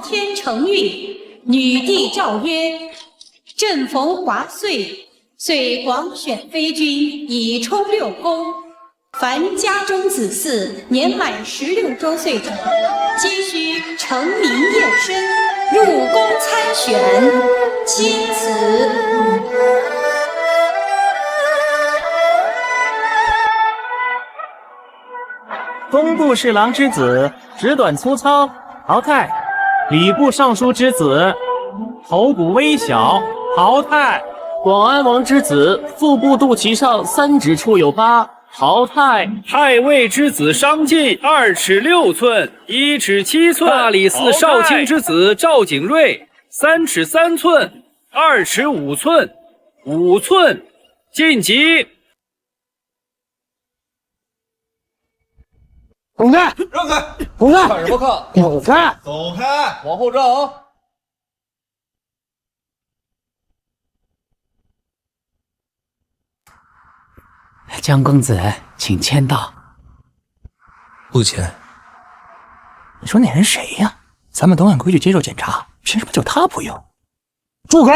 天承运，女帝诏曰：正逢华岁，遂广选妃君以充6宫。凡家中子嗣年满16周岁者，皆须成名验身，入宫参选。钦此。工部侍郎之子，直短粗糙，淘汰；礼部尚书之子，头骨微小，淘汰；广安王之子，腹部肚脐上3指处有疤，淘汰；太尉之子商进2尺6寸，1尺7寸；大理寺少卿之子赵景睿3尺3寸，2尺5寸，5寸，晋级。滚开！让开！滚开！看什么看？滚开！走开！往后站啊！江公子，请签到。不签。你说那人谁呀？咱们都按规矩接受检查，凭什么就他不用？住口！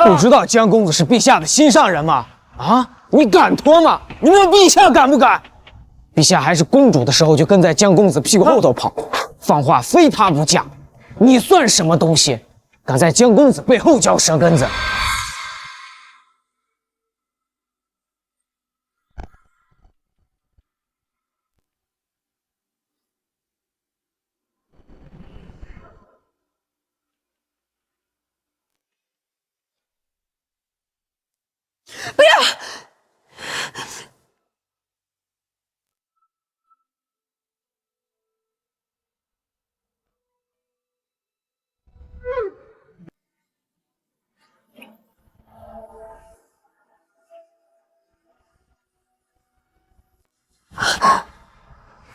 不知道江公子是陛下的心上人吗？啊，你敢脱吗？你问陛下敢不敢？陛下还是公主的时候就跟在江公子屁股后头跑，放话非他不嫁。你算什么东西？敢在江公子背后嚼舌根子？不要！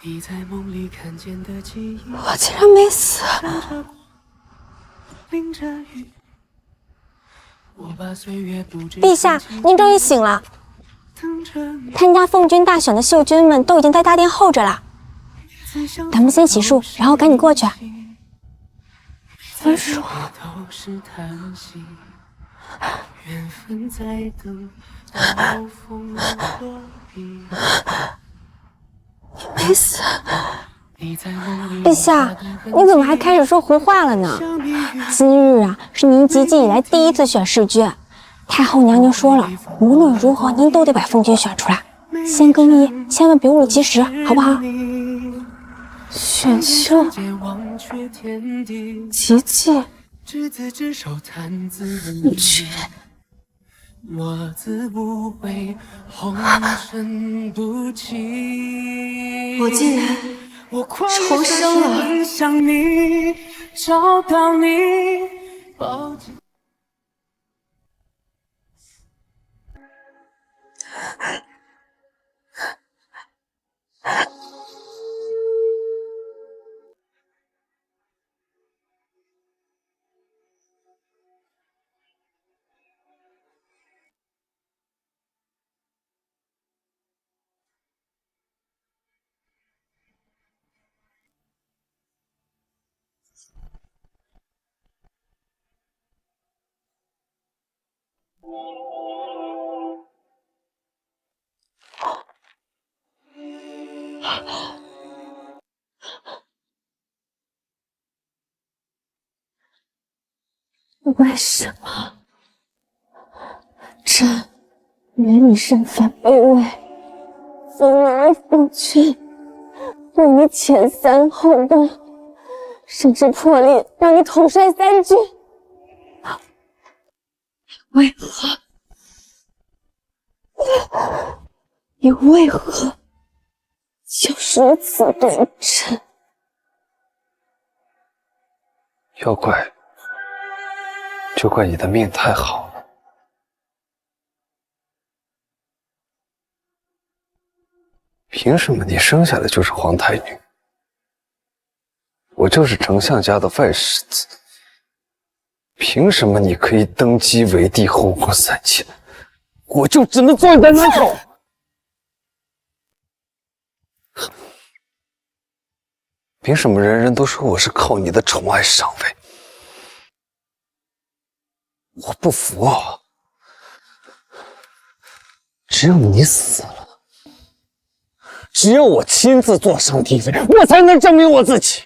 你在梦里看见的记忆，我竟然没死。陛下，您终于醒了。参加奉军大选的秀军们都已经在大殿候着了，咱们先洗漱，然后赶紧过去。分手。没死。陛下，你怎么还开始说胡话了呢？今日啊，是您及笄以来第一次选世君，太后娘娘说了，无论如何您都得把奉君选出来。先更衣，千万别误了吉时，好不好？选秀，吉笄，你去。我自不悔，红尘不弃。我竟然重生了。想你，找到你，抱紧。为什么？朕原你身份卑微，奉而奉君，对你遣3后宫，甚至破例让你统帅3军，为何？你为何就如此对朕？要怪就怪你的命太好了。凭什么你生下来就是皇太女？我就是丞相家的外室子，凭什么你可以登基为帝，后宫3妾，我就只能做你的男宠？凭什么人人都说我是靠你的宠爱上位？我不服啊！只有你死了，只有我亲自坐上帝位，我才能证明我自己。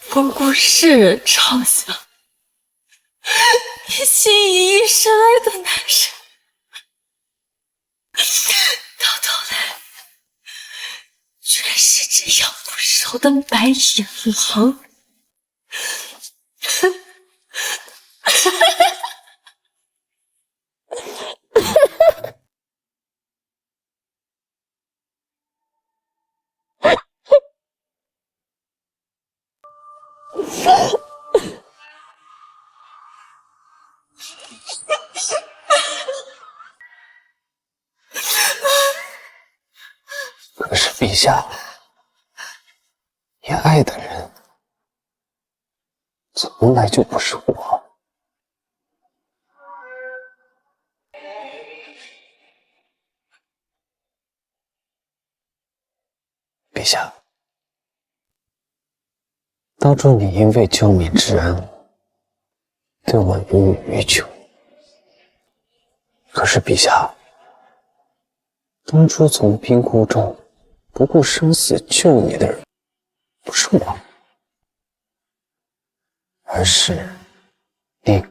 不过是人朝想，你心仪一生爱的男人，到头来居然是只养不熟的白眼狼。可是陛下，你爱的人从来就不是我。陛下，当初你因为救民之恩，对我予以于求。可是陛下，当初从冰窟中不顾生死救你的人，不是我，而是宁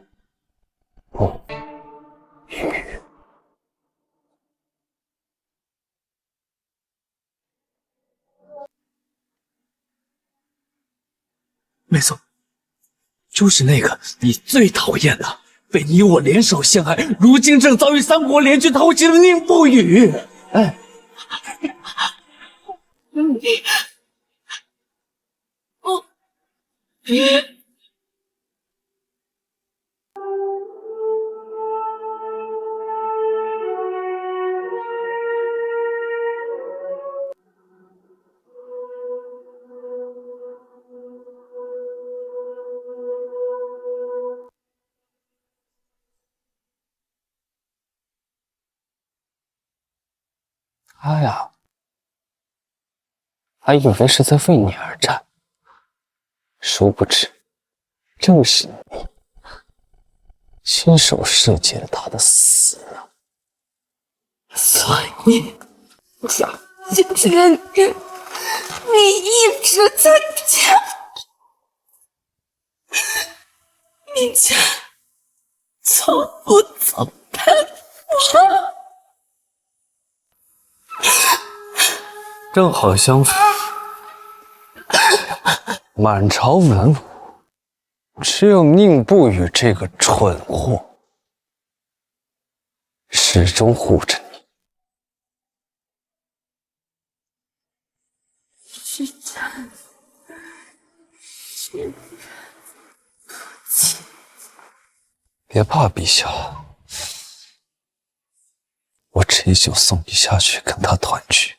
不语。没错，就是那个你最讨厌的，被你我联手陷害，如今正遭遇三国联军偷袭的宁不语。哎，不语。他呀，还以为是在为你而战，殊不知，正是你亲手设计了他的死啊！所以，这个人，你一直在讲，你家从不曾陪我。正好相反，满朝文武只有宁不语这个蠢货始终护着你。是真，是可亲。别怕，陛下，我这一宿送你下去跟他团聚。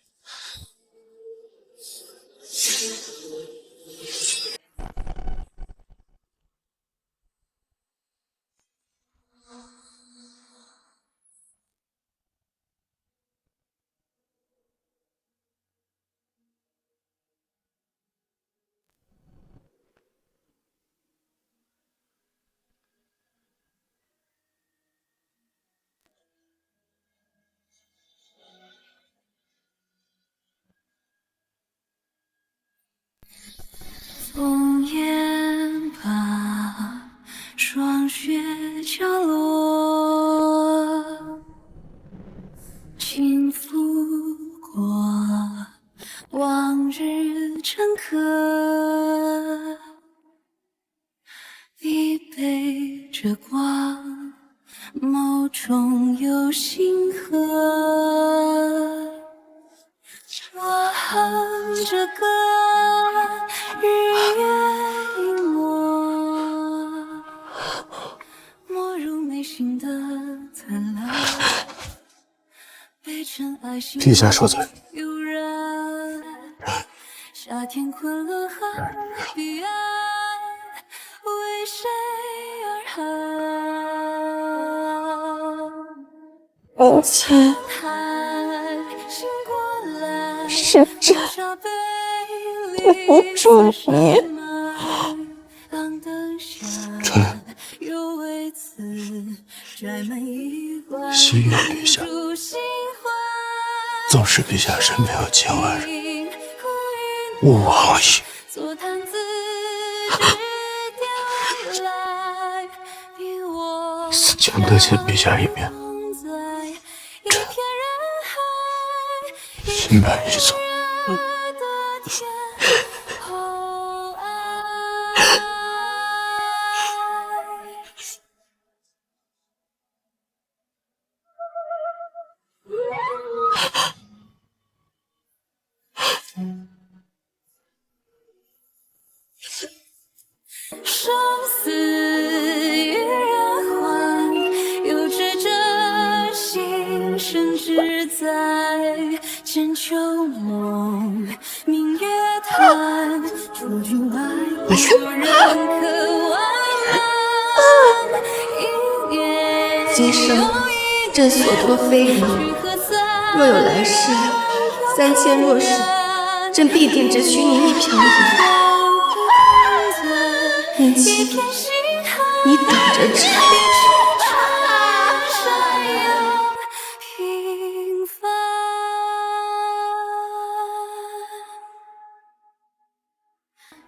枫叶把霜雪飘落，轻拂过往日成客，一杯这光，眸中有星河。我哼着歌，日月隐没，没入眉心的灿烂。陛下说对。夏天昆仑海彼岸，为谁而寒？一切是朕对不住你。心愿陛下，纵使陛下身边有千万人，勿忘矣。死前得见陛下一面，朕心满意足。生死与人寰，有志者心生志在。千秋梦，明月潭，出君外，有人可望。今生朕所托非人，若有来世，3000若是，朕必定只许你一瓢饮。云溪，你等着朕。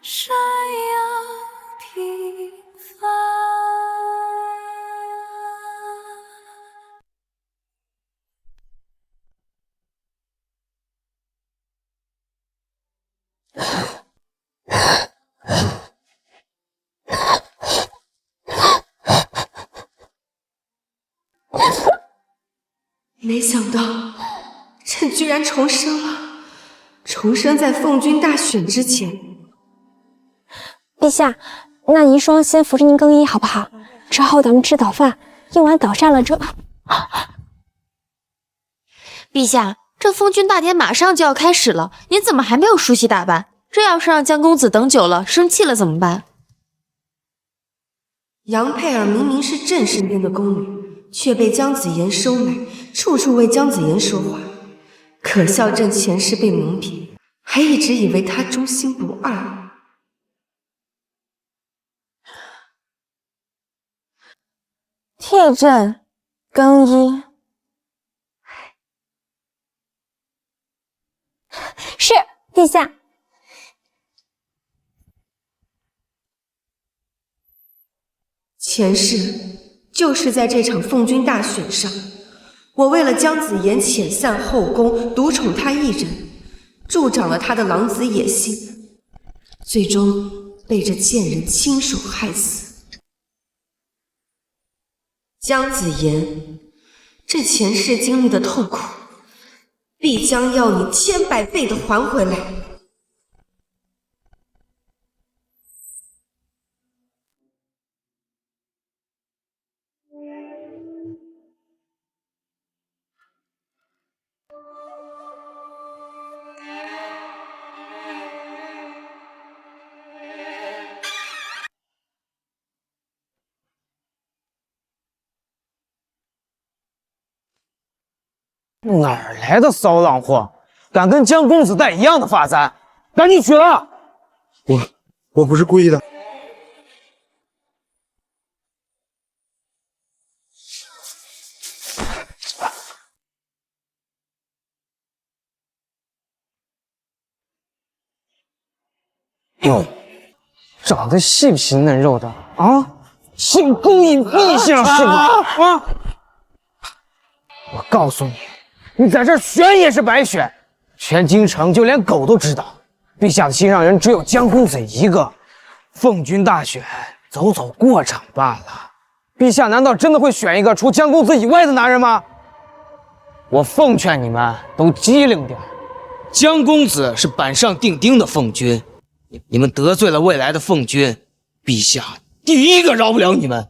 山摇平凡。没想到，朕居然重生了，重生在奉君大选之前。陛下，那遗孀先扶着您更衣好不好？之后咱们吃早饭，用完早膳了这。陛下，这奉君大典马上就要开始了，您怎么还没有梳洗打扮？这要是让江公子等久了，生气了怎么办？杨佩儿明明是朕身边的宫女，却被姜子妍收买，处处为姜子妍说话。可笑朕前世被蒙蔽，还一直以为她忠心不二。替朕更衣。是，陛下。前世就是在这场奉君大选上，我为了姜子妍遣散后宫，独宠她一人，助长了她的狼子野心，最终被这贱人亲手害死。姜子妍，这前世经历的痛苦，必将要你千百倍的还回来。哪儿来的骚浪货，敢跟江公子戴一样的发簪？赶紧取了！我不是故意的。哟，长得细皮嫩肉的啊，想勾引陛下是吧？啊！我告诉你，你在这儿选也是白选，全京城就连狗都知道，陛下的心上人只有江公子一个。奉君大选，走走过场罢了。陛下难道真的会选一个除江公子以外的男人吗？我奉劝你们都机灵点，江公子是板上钉钉的奉君，你们得罪了未来的奉君，陛下第一个饶不了你们。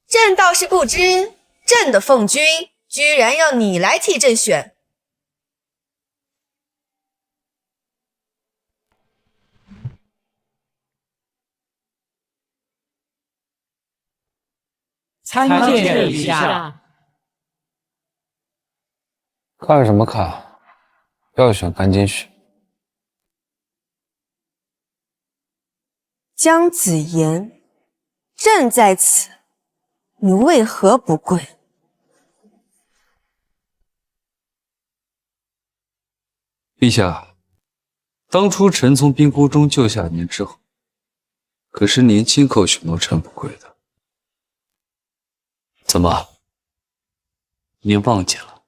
朕倒是不知，朕的奉君居然要你来替朕选。参见陛下。看什么看？要选赶紧选。姜子牙，朕在此，你为何不跪？陛下，当初臣从冰窟中救下您之后，可是您亲口许诺臣不跪的。怎么？您忘记了？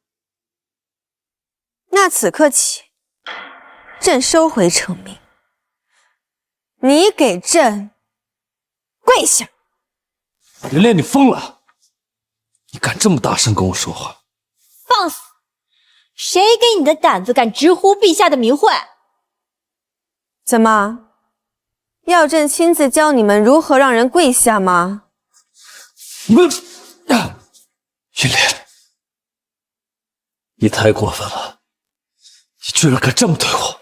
那此刻起，朕收回成命，你给朕跪下！云莲，你疯了！你敢这么大声跟我说话？放肆！谁给你的胆子敢直呼陛下的名讳？怎么，要朕亲自教你们如何让人跪下吗？你们，云莲，你太过分了！你居然敢这么对我！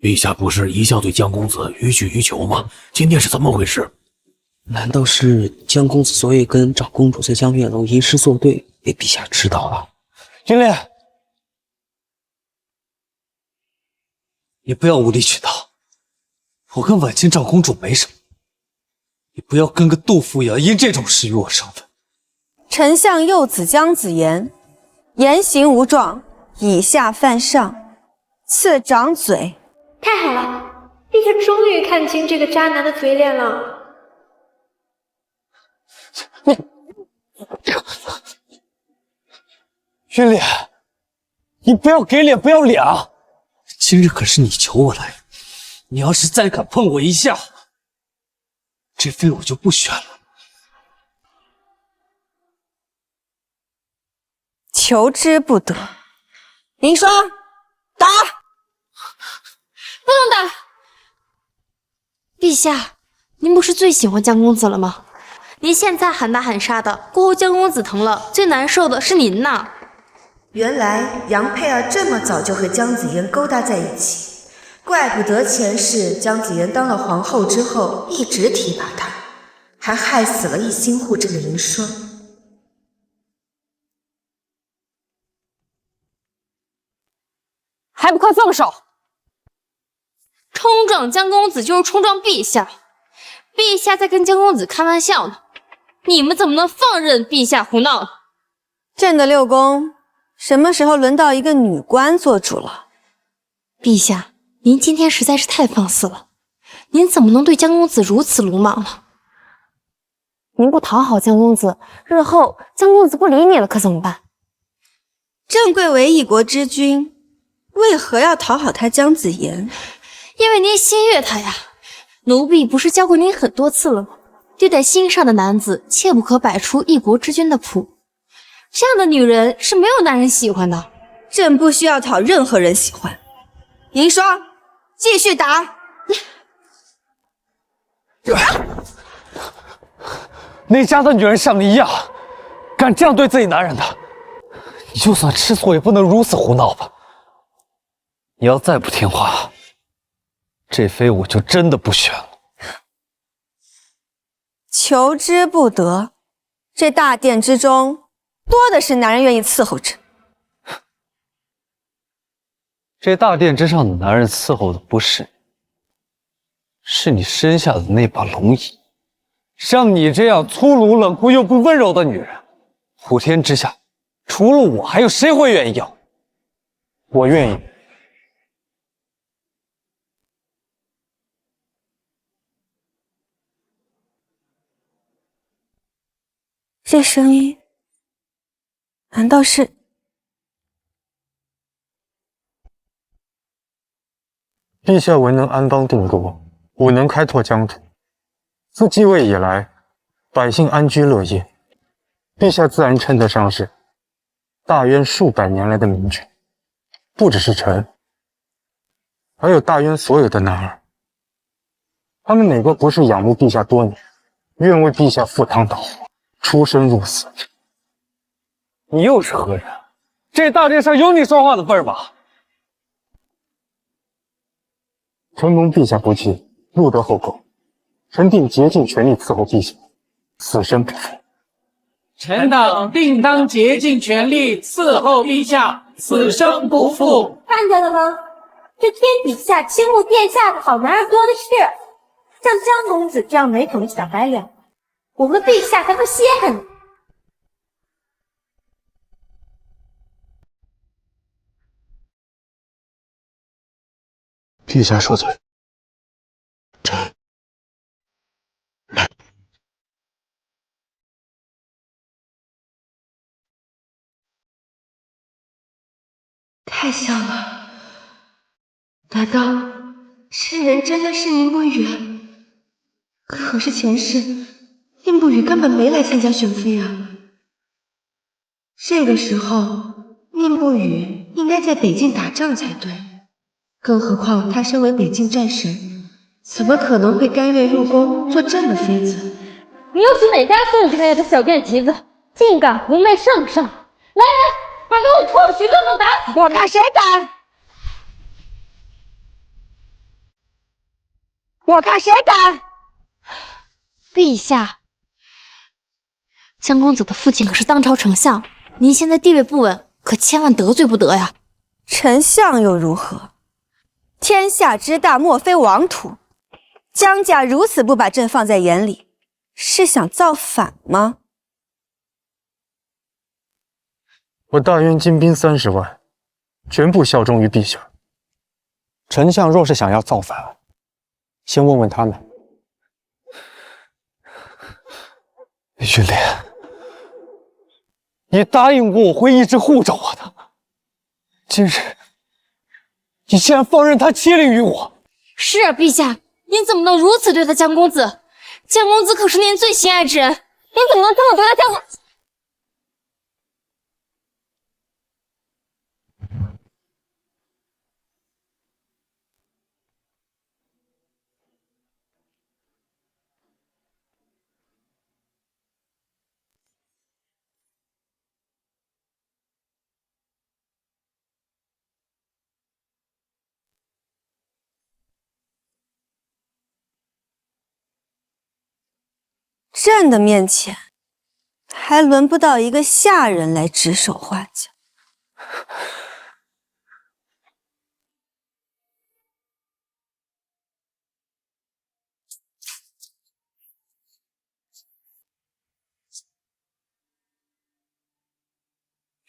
陛下不是一向对江公子予取予求吗？今天是怎么回事？难道是江公子昨夜跟长公主在江月楼吟诗作对，被陛下知道了？云莲，你不要无理取闹。我跟婉清长公主没什么，你不要跟个杜甫一样因这种事与我生分。丞相幼子姜子牙，言行无状，以下犯上，赐掌嘴。太好了，陛下终于看清这个渣男的嘴脸了。云莲，你不要给脸不要脸啊！今日可是你求我来，你要是再敢碰我一下，这妃我就不选了。求之不得。林霜，打！不能打！陛下，您不是最喜欢江公子了吗？您现在喊打喊杀的，过后江公子疼了，最难受的是您呐。原来杨佩儿这么早就和姜子牙勾搭在一起，怪不得前世姜子牙当了皇后之后一直提拔她，还害死了一心护着的林霜。还不快放手！冲撞江公子就是冲撞陛下，陛下在跟江公子开玩笑呢，你们怎么能放任陛下胡闹呢？朕的六宫什么时候轮到一个女官做主了？陛下，您今天实在是太放肆了，您怎么能对江公子如此鲁莽呢？您不讨好江公子，日后江公子不理你了，可怎么办？朕贵为一国之君，为何要讨好他姜子牙？因为您心悦他呀。奴婢不是教过您很多次了吗？对待心上的男子，切不可摆出一国之君的谱。这样的女人是没有男人喜欢的。朕不需要讨任何人喜欢。银霜，继续打！那家的女人像你一样，敢这样对自己男人的，你就算吃醋也不能如此胡闹吧？你要再不听话，这妃我就真的不选了。求之不得。这大殿之中，多的是男人愿意伺候朕。这大殿之上的男人伺候的不是你，是你身下的那把龙椅。像你这样粗鲁冷酷又不温柔的女人，普天之下，除了我，还有谁会愿意要？我愿意。这声音，难道是？陛下文能安邦定国，武能开拓疆土。自继位以来，百姓安居乐业，陛下自然称得上是大渊数百年来的明君。不只是臣，还有大渊所有的男儿，他们哪个不是仰慕陛下多年，愿为陛下赴汤蹈火，出生入死。你又是何人？这大殿上有你说话的份儿吧？承蒙陛下不弃，入得后宫，臣定竭尽全力伺候陛下，此生不负。臣等定当竭尽全力伺候陛下，此生不负。看见了吗？这天底下倾慕殿下的好男人多的是，像江公子这样没头的小白脸，我们陛下才不稀罕呢。陛下说对，臣来。太像了，难道这人真的是宁不语？可是前世宁不语根本没来参加选妃啊。这个时候，宁不语应该在北境打仗才对，更何况他身为北境战神，怎么可能会甘愿入宫做朕的妃子？你又是哪家凤开来的小贱蹄子，竟敢胡媚圣上！来人，快给我出去，都能打死！我看谁敢！我看谁敢！陛下，江公子的父亲可是当朝丞相，您现在地位不稳，可千万得罪不得呀。丞相又如何？天下之大，莫非王土。江家如此不把朕放在眼里，是想造反吗？我大渊精兵30万，全部效忠于陛下。丞相若是想要造反，先问问他们。云莲，你答应过我会一直护着我的，今日你竟然放任他欺凌于我！是啊，陛下，您怎么能如此对待江公子？江公子可是您最心爱之人，您怎么能这么对待江公子？朕的面前，还轮不到一个下人来指手画脚。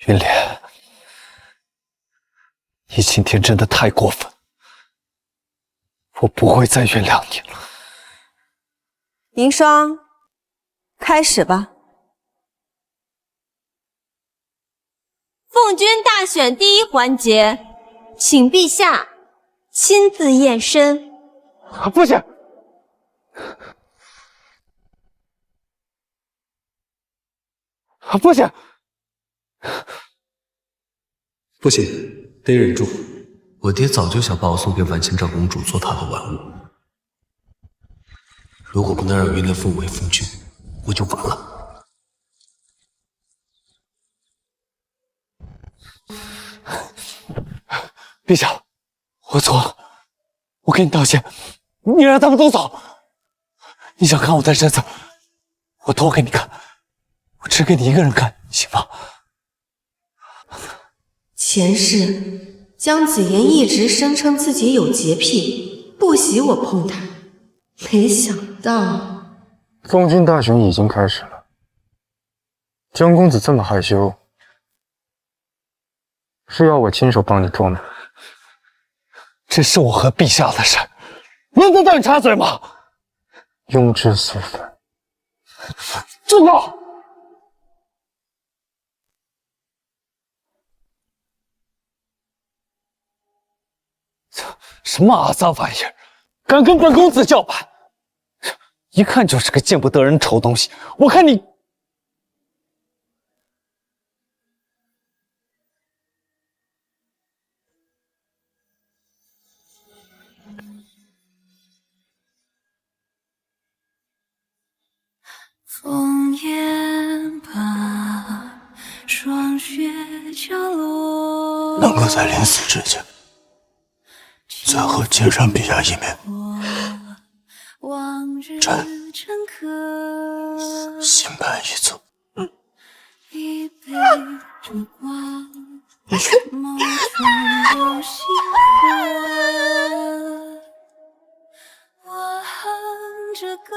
云莲，你今天真的太过分，我不会再原谅你了。银霜，开始吧。奉君大选第一环节，请陛下亲自验身。不行，不行，不行，得忍住。我爹早就想把我送给婉清长公主做她的玩物，如果不能让云莲封为封君，我就完了。陛下，我错了，我给你道歉。你让他们都走。你想看我的身子，我脱给你看，我只给你一个人看，行吗？前世江子言一直声称自己有洁癖，不喜我碰他，没想到封君大选已经开始了。江公子这么害羞，是要我亲手帮你做吗？这是我和陛下的事，轮得到你插嘴吗？庸脂俗粉，住口！什么阿杂玩意儿，敢跟本公子叫板，一看就是个见不得人丑东西。我看你能够在临死之前再和青山陛下一面，朕心满意足。一杯烛光，梦中有星河，我哼着歌，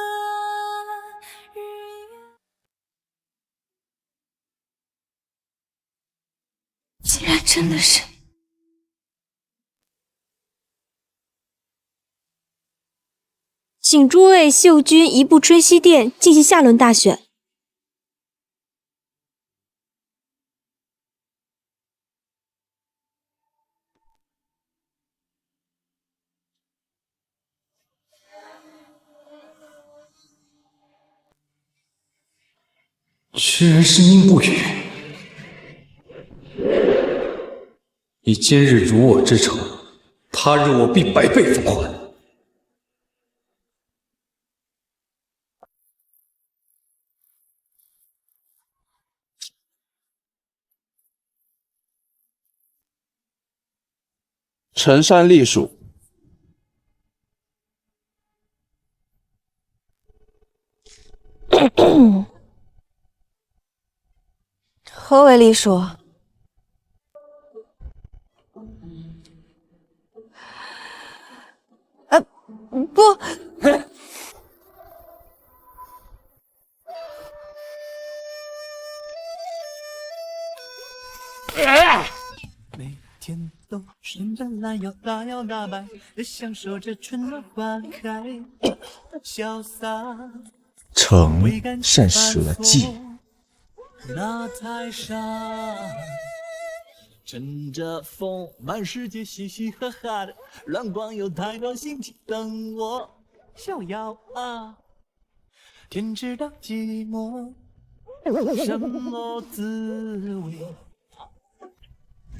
日月。竟然真的是你！请诸位秀君移步春熙殿进行下轮大选。居然深音不语，你今日辱我之仇，他日我必百倍奉还。陈山隶属。何为隶属？不。每天都顺着懒腰大摇大摆的享受着春暖花开，潇洒。臣善舍计。那台上，乘着风，满世界嘻嘻哈哈的，乱逛有太多心情等我逍遥啊！天知道寂寞什么滋味。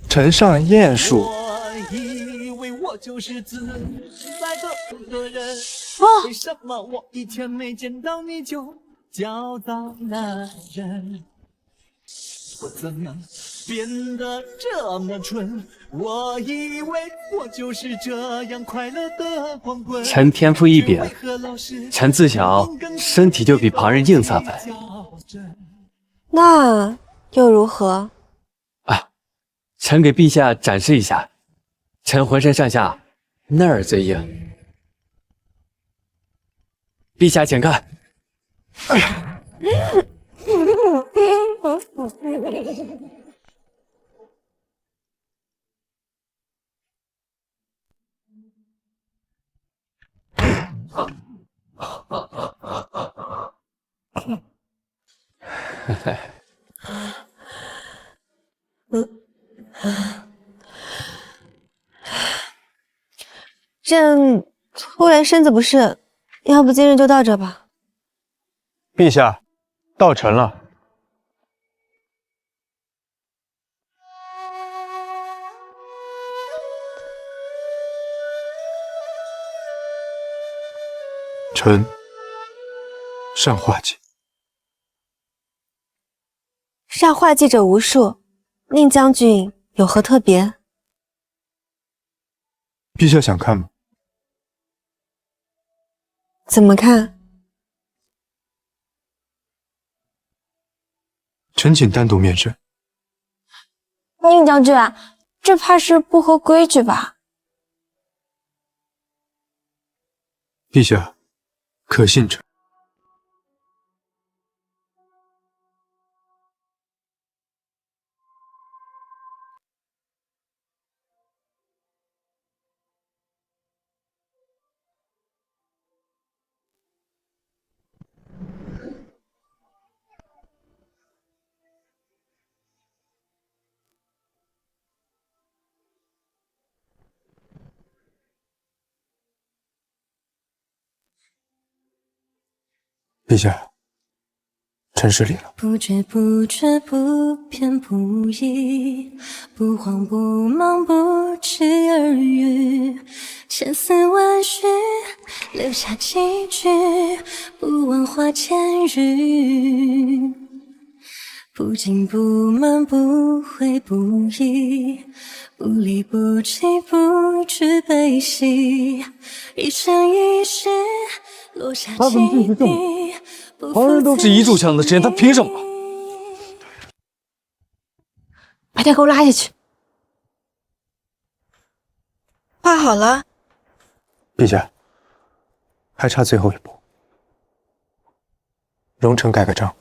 呈上鼹鼠。我以为我就是自在的人，为什么我一天没见到你就叫到男人？我怎么变得这么蠢？我以为我就是这样快乐的光棍。臣天赋异禀，臣自小身体就比旁人硬3分。那又如何？臣给陛下展示一下，臣浑身上下那儿最硬。陛下请看。朕突然身子不适，要不今日就到这吧。陛下，到臣了。臣善化计。善画技者无数，宁将军有何特别？陛下想看吗？怎么看？臣请单独面审。宁将军，这怕是不合规矩吧？陛下，可信臣。陛下，臣失礼了。不知不觉，不偏不倚，不慌不忙，不期而遇，千丝万绪，留下几句，不问花间语。不紧不慢，不悔不已，不离不弃，不惧悲喜，一生一世落下他怎么进去这么？旁人都是一炷香的时间，他凭什么？把他给我拉下去。画好了。陛下，还差最后一步，容臣盖个章。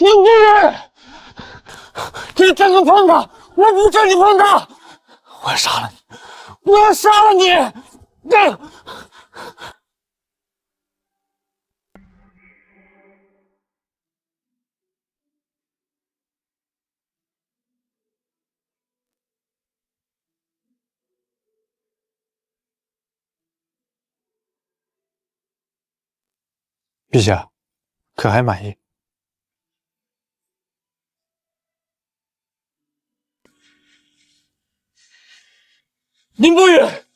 宁夫人，你这个混蛋！我不准你混蛋！我要杀了你！我要杀了你！陛下，可还满意？宁伯远，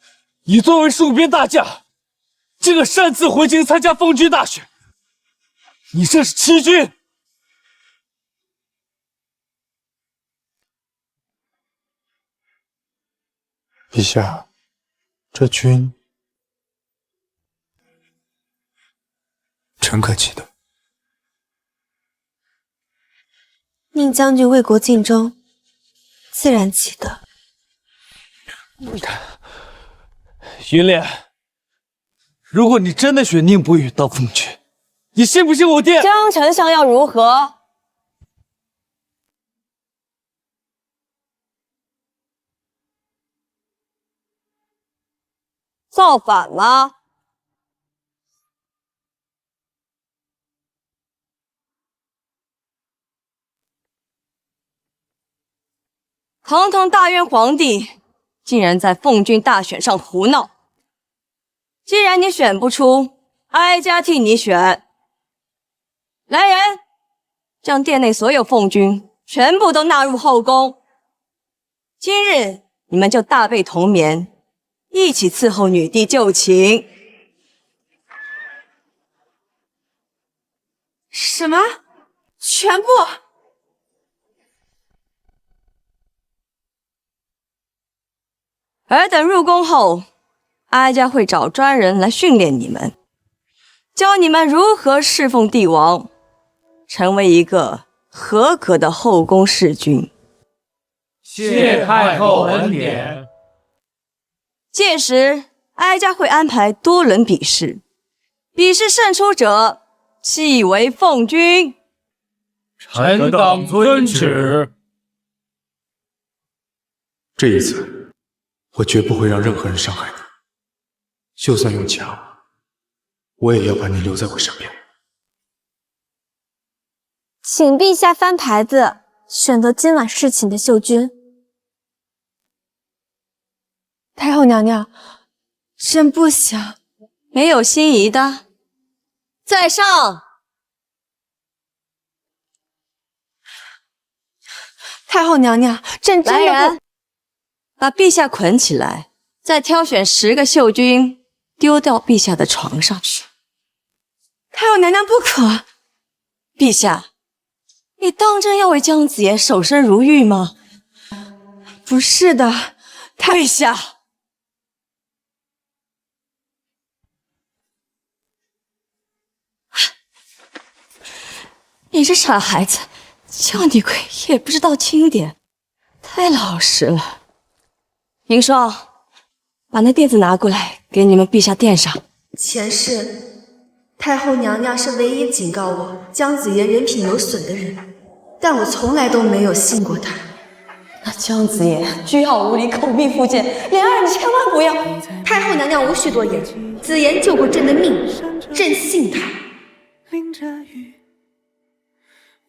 你作为戍边大将，竟敢擅自回京参加奉军大选，你这是欺君！陛下，这君臣可记得。宁将军为国尽忠，自然记得。云莲，如果你真的选宁不语当奉军，你信不信我爹？江丞相要如何？造反吗？堂堂大元皇帝，竟然在奉军大选上胡闹！既然你选不出，哀家替你选。来人，将殿内所有奉军全部都纳入后宫。今日你们就大被同眠，一起伺候女帝就寝。什么？全部？尔等入宫后，哀家会找专人来训练你们，教你们如何侍奉帝王，成为一个合格的后宫侍君。谢太后恩典。届时，哀家会安排多轮比试，比试胜出者即为奉君。臣等遵旨。这一次，我绝不会让任何人伤害你，就算用强，我也要把你留在我身边。请陛下翻牌子，选择今晚侍寝的秀君。太后娘娘，朕不想。没有心仪的，在上。太后娘娘，朕真的不。来人，把陛下捆起来，再挑选10个秀君，丢到陛下的床上去。太后娘娘不可。陛下，你当真要为姜子牙守身如玉吗？不是的，陛下。你这傻孩子，叫你跪也不知道轻点，太老实了。银霜，把那垫子拿过来，给你们陛下垫上。前世，太后娘娘是唯一警告我姜子牙人品有损的人，但我从来都没有信过他。那姜子牙倨傲无礼，口蜜腹剑，莲儿你千万不要。太后娘娘无需多言，子言救过朕的命，朕信他。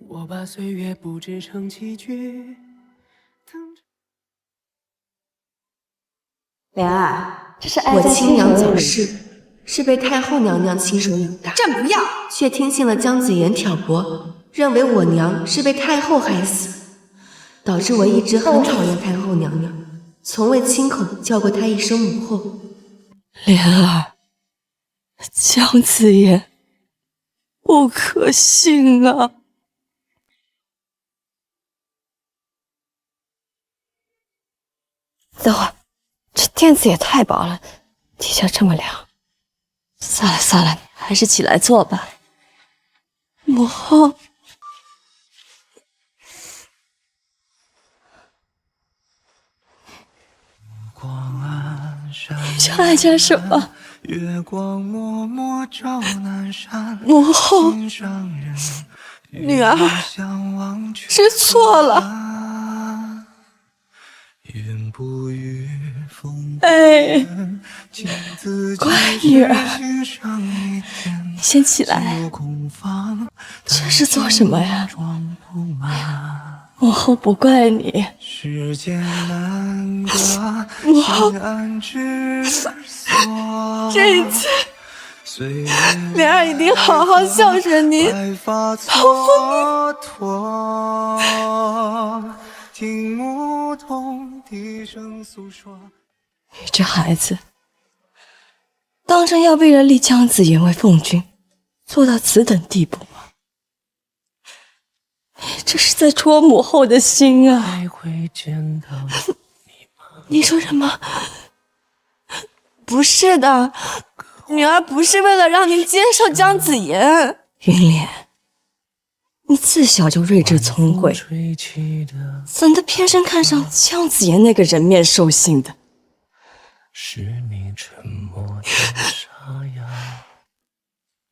我把岁月布置成棋局。莲儿，我亲娘早逝，是被太后娘娘亲手养大。朕不要，却听信了姜子牙挑拨，认为我娘是被太后害死，导致我一直很讨厌太后娘娘，从未亲口叫过她一声母后。莲儿，姜子牙不可信啊！等会儿，这垫子也太薄了，底下这么凉。算了算了，还是起来坐吧。母后，你叫哀家什么？母后，女儿知错了。哎，乖女儿，你先起来。这是做什么呀？母后不怪你。母后，这一次，莲儿一定好好孝顺你，保护你。听牧童低声诉说，你这孩子，当真要为了立姜子牙为奉君，做到此等地步吗？你这是在戳母后的心啊！你说什么？不是的，女儿不是为了让您接受姜子牙。云莲，你自小就睿智聪慧，怎的偏生看上姜子牙那个人面兽心的？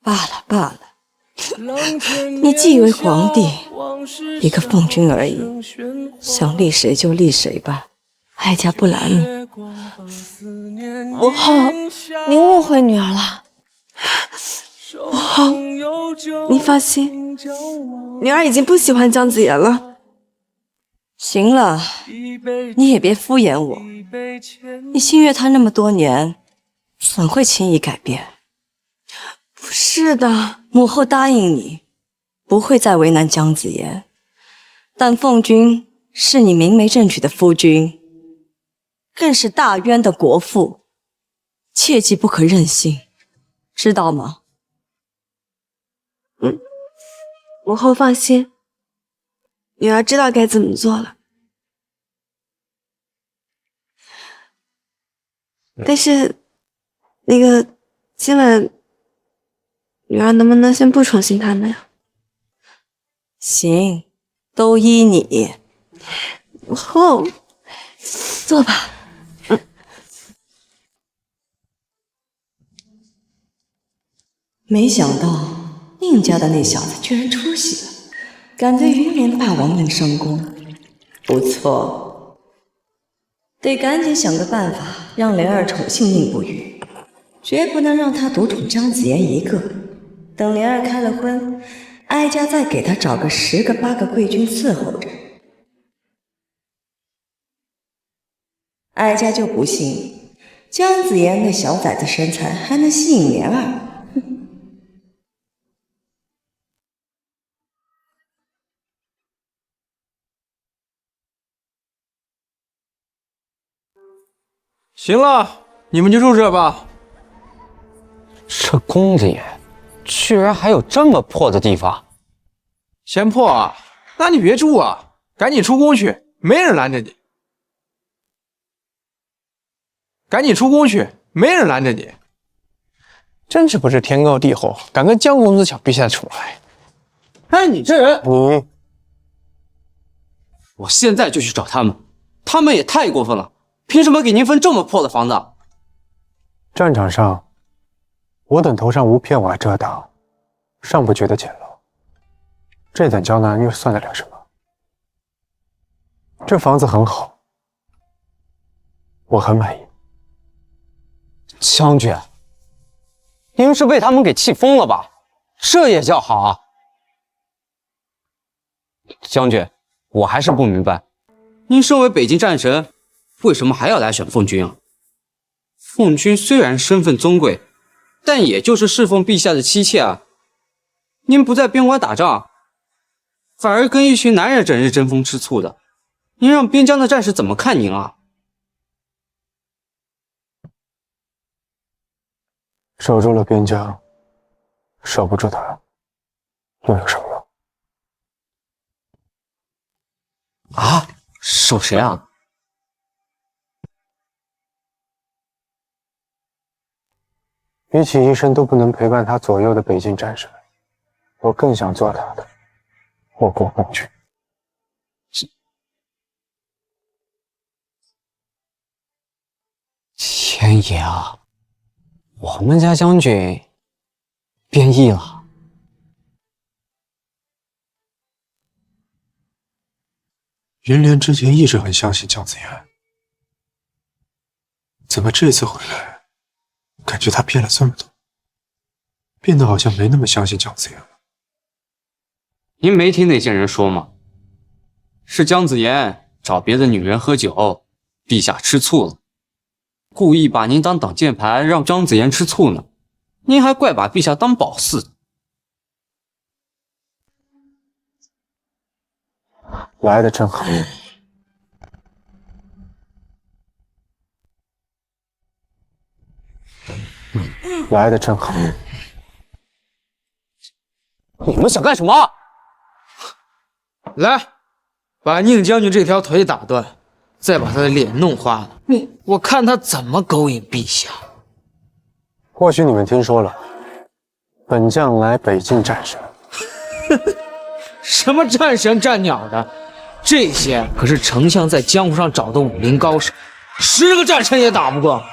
罢了罢了，你既为皇帝，一个奉君而已，想立谁就立谁吧，哀家不拦你。母后，您误会女儿了。母后，你放心，女儿已经不喜欢姜子牙了。行了，你也别敷衍我。你心悦他那么多年，怎会轻易改变？不是的，母后答应你，不会再为难姜子牙。但奉君是你明媒正娶的夫君，更是大渊的国父，切记不可任性，知道吗？母后放心，女儿知道该怎么做了。但是，今晚女儿能不能先不宠幸他们呀？行，都依你。母后，坐吧。没想到宁家的那小子居然出息了，敢对云莲霸王硬上弓，不错。得赶紧想个办法，让莲儿宠幸宁不语，绝不能让他独宠姜子牙一个。等莲儿开了荤，哀家再给他找个10个8个贵军伺候着。哀家就不信姜子牙那小崽子身材还能吸引莲儿。行了，你们就住这吧。这宫里居然还有这么破的地方，嫌破啊？那你别住啊，赶紧出宫去，没人拦着你。赶紧出宫去，没人拦着你。真是不是天高地厚，敢跟江公子抢陛下的宠爱。哎，你这人，我现在就去找他们，他们也太过分了，凭什么给您分这么破的房子？战场上，我等头上无片瓦遮挡，尚不觉得简陋，这等江南又算得了什么？这房子很好，我很满意。将军，您是被他们给气疯了吧？这也叫好啊？将军，我还是不明白，您身为北境战神，为什么还要来选奉军啊？奉军虽然身份尊贵，但也就是侍奉陛下的妻妾啊。您不在边关打仗，反而跟一群男人整日争风吃醋的，您让边疆的战士怎么看您啊？守住了边疆，守不住他，又有什么用？啊，守谁啊？比起一生都不能陪伴他左右的北境战神，我更想做他的祸国公君。天爷啊，我们家将军变异了。云莲之前一直很相信姜子牙，怎么这次回来，感觉他变了这么多，变得好像没那么相信姜子牙了。您没听那些人说吗？是姜子牙找别的女人喝酒，陛下吃醋了，故意把您当挡箭牌，让姜子牙吃醋呢。您还怪把陛下当宝似的。来的正好。来的正好。你们想干什么？来，把宁将军这条腿打断，再把他的脸弄花了。我看他怎么勾引陛下。或许你们听说了，本将来北境战神。什么战神战鸟的，这些可是丞相在江湖上找的武林高手，10个战神也打不过。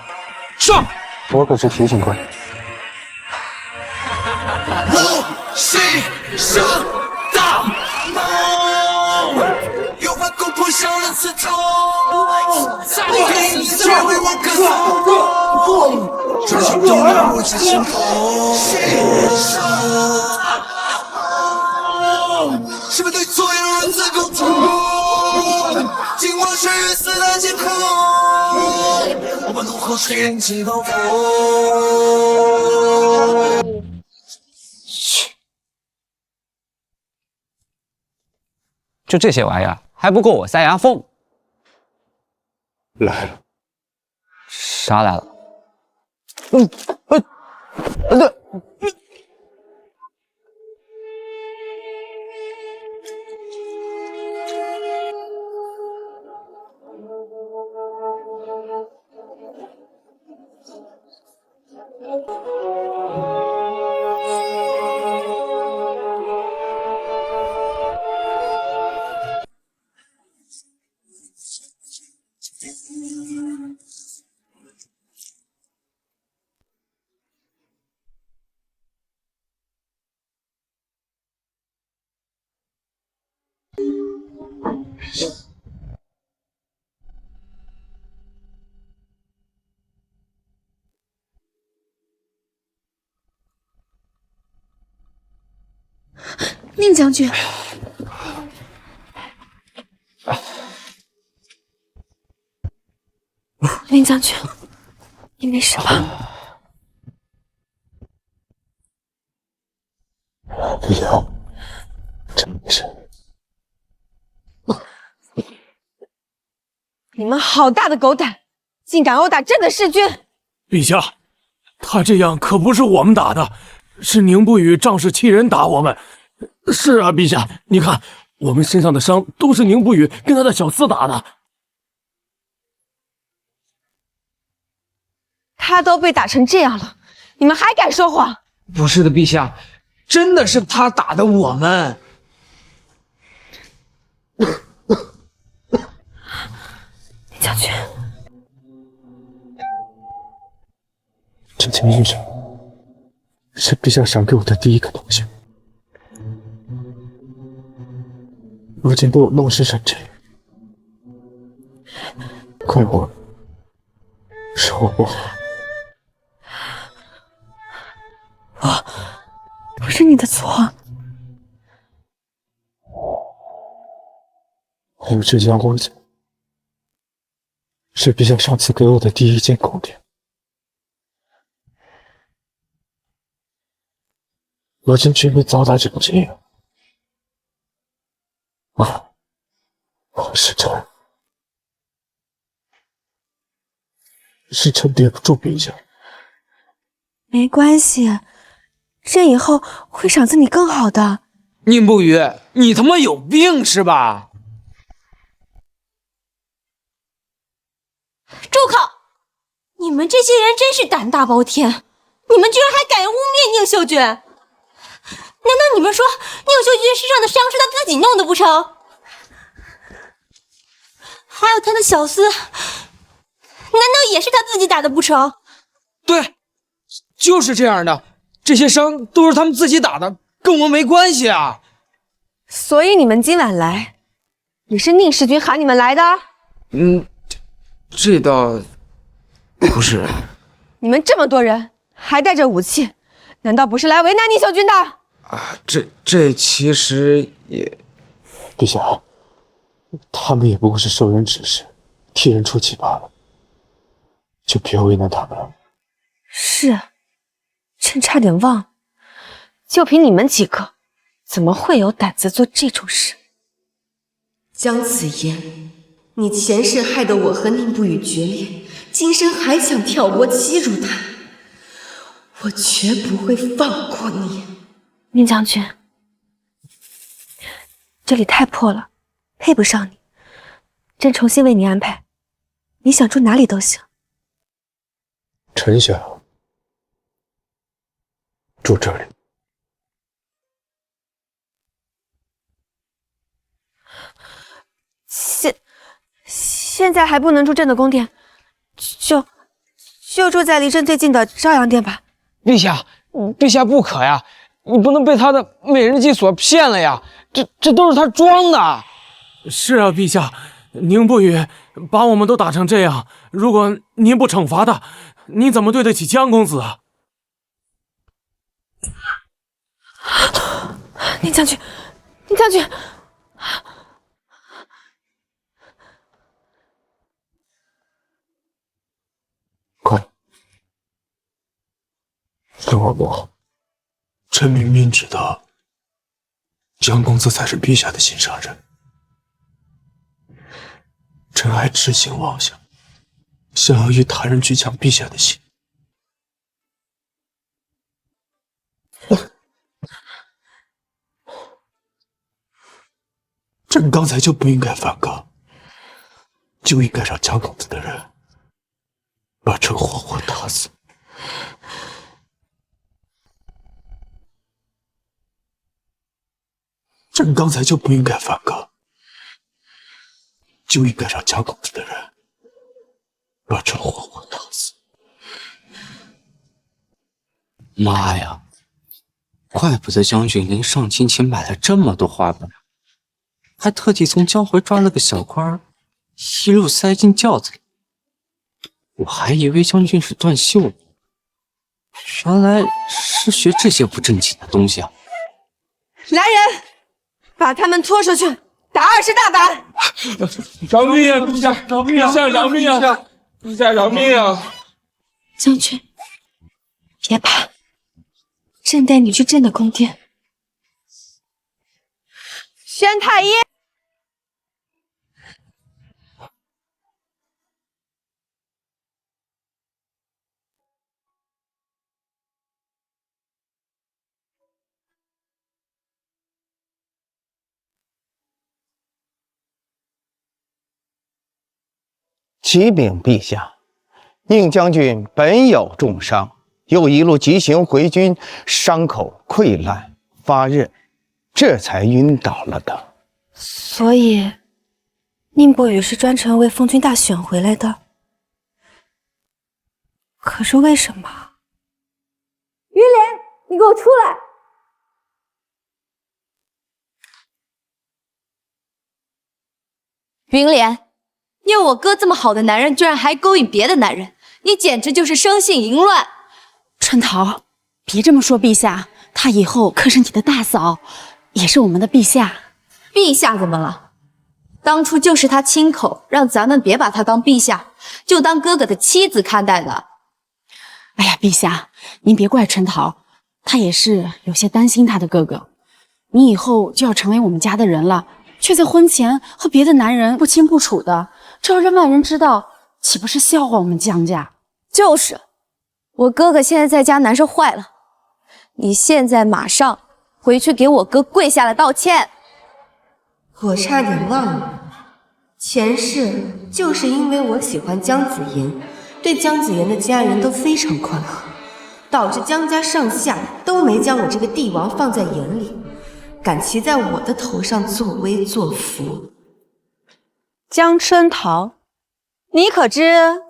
上！我可是提醒过你。心上大梦，有把攻破伤人刺痛，我给你却为我歌颂，专心动人我之心痛。心上是否对错有如此共痛？今晚水月四大皆空，我们怒吼吹起暴风。就这些玩意儿还不够我塞牙缝。来了。啥来了？对。宁将军，宁将军，你没事吧？没有，真没事。你们好大的狗胆，竟敢殴打朕的弑君！陛下，他这样可不是我们打的，是宁不语仗势欺人打我们。是啊，陛下，你看我们身上的伤都是宁不语跟他的小厮打的。他都被打成这样了，你们还敢说谎？不是的，陛下，真的是他打的我们。将军，朕情遇上，是陛下赏给我的第一个东西。如今被我弄湿成这样，怪我，是我不好。不是你的错。还有这间屋子，是陛下上次给我的第一间宫殿。罗真君被糟蹋成这样，是臣对不住陛下。没关系，这以后会赏赐你更好的。宁不语，你他妈有病是吧？住口！你们这些人真是胆大包天，你们居然还敢污蔑宁秀君？难道你们说宁秀君身上的伤是他自己弄的不成？还有他的小厮，难道也是他自己打的不成？对，就是这样的，这些伤都是他们自己打的，跟我们没关系啊。所以你们今晚来，也是宁世君喊你们来的？这倒不是。你们这么多人，还带着武器，难道不是来为难宁秀君的？这其实也……陛下，他们也不过是受人指示，替人出气罢了，就别为难他们了。是，朕差点忘了，就凭你们几个，怎么会有胆子做这种事？姜子言，你前世害得我和宁不语决裂，今生还想挑拨欺辱他，我绝不会放过你。宁将军，这里太破了，配不上你，朕重新为你安排，你想住哪里都行。臣想住这里。现在还不能住朕的宫殿，就住在离朕最近的朝阳殿吧。陛下不可呀！你不能被他的美人计所骗了呀！这都是他装的。是啊，陛下，宁不语把我们都打成这样，如果您不惩罚他，您怎么对得起江公子啊？宁将军，快，跟我走。臣明明知道，江公子才是陛下的心上人，臣还痴心妄想，想要与他人去抢陛下的心。朕刚才就不应该反抗，就应该让江公子的人把朕活活打死。朕刚才就不应该反抗，就应该让江公子的人把朕活活打死。妈呀！怪不得将军临上清前买了这么多花瓣，还特地从江回抓了个小官，一路塞进轿子里。我还以为将军是断袖了，原来是学这些不正经的东西啊！来人，把他们拖出去，打20大板！饶命啊！陛下，饶命啊！陛下，饶命啊！陛下，饶命啊！将军，别怕，朕带你去朕的宫殿。宣太医。启禀陛下，宁将军本有重伤，又一路急行回军，伤口溃烂发热，这才晕倒了的。所以，宁伯羽是专程为奉军大选回来的。可是为什么？云莲，你给我出来！云莲。你有我哥这么好的男人，居然还勾引别的男人，你简直就是生性淫乱！春桃，别这么说，陛下，她以后可是你的大嫂，也是我们的陛下。陛下怎么了？当初就是他亲口让咱们别把他当陛下，就当哥哥的妻子看待的。哎呀，陛下，您别怪春桃，她也是有些担心她的哥哥。你以后就要成为我们家的人了，却在婚前和别的男人不清不楚的，这要让外人知道，岂不是笑话我们江家？就是，我哥哥现在在家难受坏了，你现在马上回去给我哥跪下来道歉。我差点忘了，前世就是因为我喜欢姜子妍，对姜子妍的家人都非常宽和，导致姜家上下都没将我这个帝王放在眼里，敢骑在我的头上作威作福。江春桃，你可知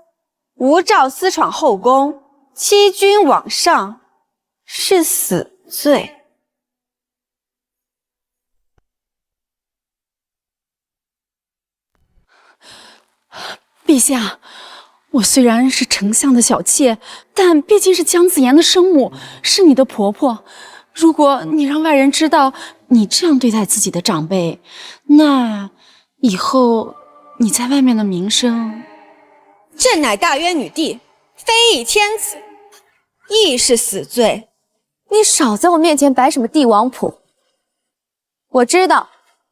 无照私闯后宫，欺君罔上，是死罪。陛下，我虽然是丞相的小妾，但毕竟是姜子妍的生母，是你的婆婆。如果你让外人知道你这样对待自己的长辈，那以后你在外面的名声……朕乃大渊女帝，非议天子，亦是死罪。你少在我面前摆什么帝王谱。我知道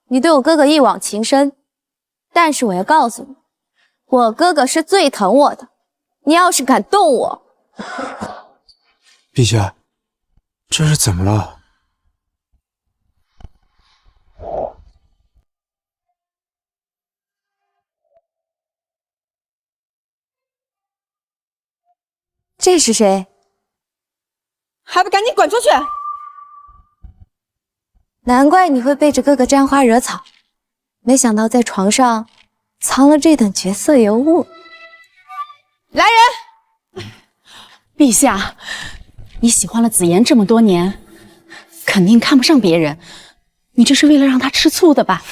你对我哥哥一往情深，但是我要告诉你，我哥哥是最疼我的，你要是敢动我……陛下，这是怎么了？这是谁？还不赶紧滚出去！难怪你会背着哥哥沾花惹草，没想到在床上藏了这等绝色尤物。来人！陛下，你喜欢了子妍这么多年，肯定看不上别人，你这是为了让他吃醋的吧？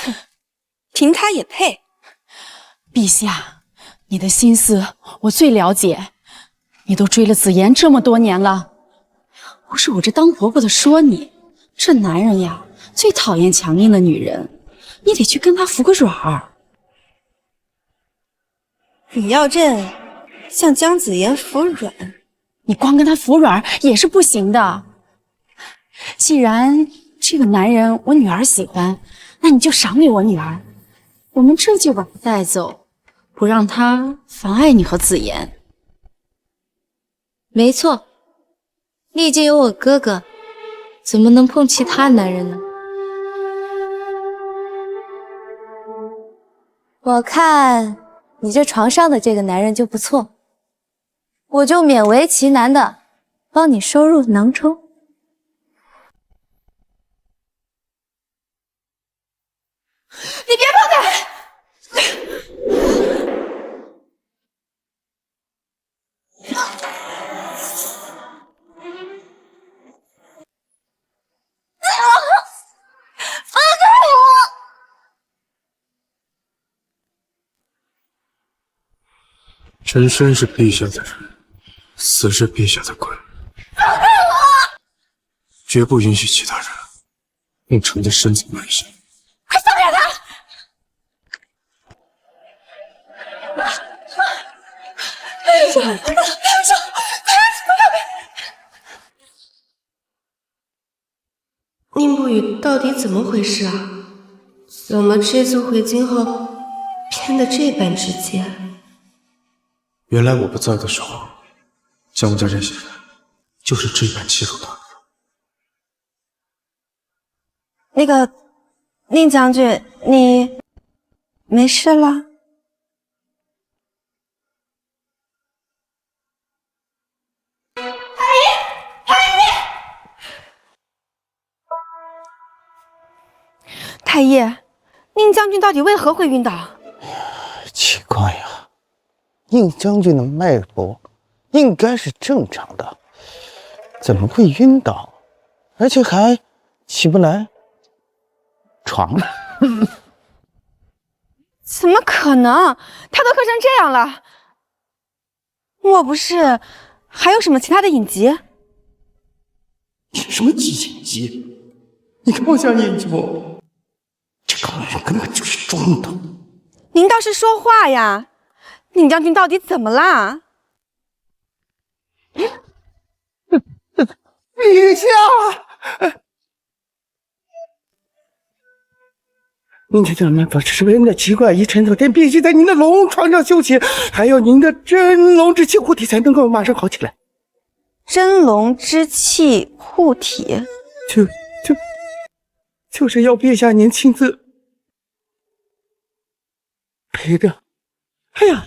凭他也配？陛下，你的心思我最了解，你都追了子妍这么多年了，不是我这当婆婆的说你，这男人呀最讨厌强硬的女人，你得去跟他服个软儿。你要朕向姜子妍服软？你光跟他服软也是不行的。既然这个男人我女儿喜欢，那你就赏给我女儿，我们这就把他带走，不让他妨碍你和子妍。没错，你已经有我哥哥，怎么能碰其他男人呢？我看你这床上的这个男人就不错，我就勉为其难的帮你收入囊中。你别碰他！放开我！人生是陛下的人，死是陛下的鬼。放开我！绝不允许其他人用臣的身子卖身。快放开他！开手！开手！宁不语到底怎么回事啊？怎么这次回京后变得这般直接？原来我不在的时候，姜家这些人就是这般欺负他。那个宁将军，你没事了？太医，宁将军到底为何会晕倒？奇怪呀，宁将军的脉搏应该是正常的，怎么会晕倒，而且还起不来床了？怎么可能？他都喝成这样了，莫不是还有什么其他的隐疾？什么隐疾？你看我像演技不？这个女人根本就是装的。倒是说话呀！宁将军到底怎么啦？陛下，您这叫什么？是为那奇怪一沉头天必须在您的龙床上休息，还有您的真龙之气护体才能够马上好起来。真龙之气护体，就是要陛下您亲自陪着。哎呀，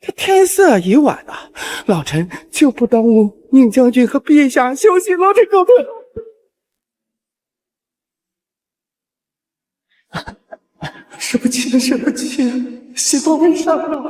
这天色已晚了，老臣就不耽误宁将军和陛下休息了。这个对不起，喜多为上了。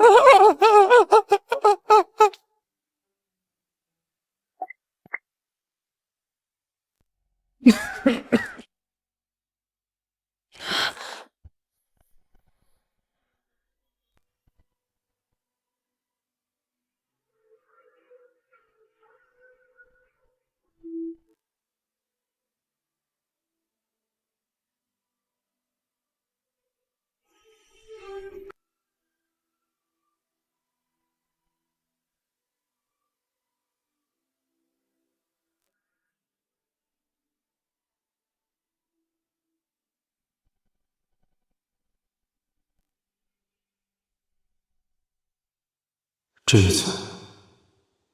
这一次，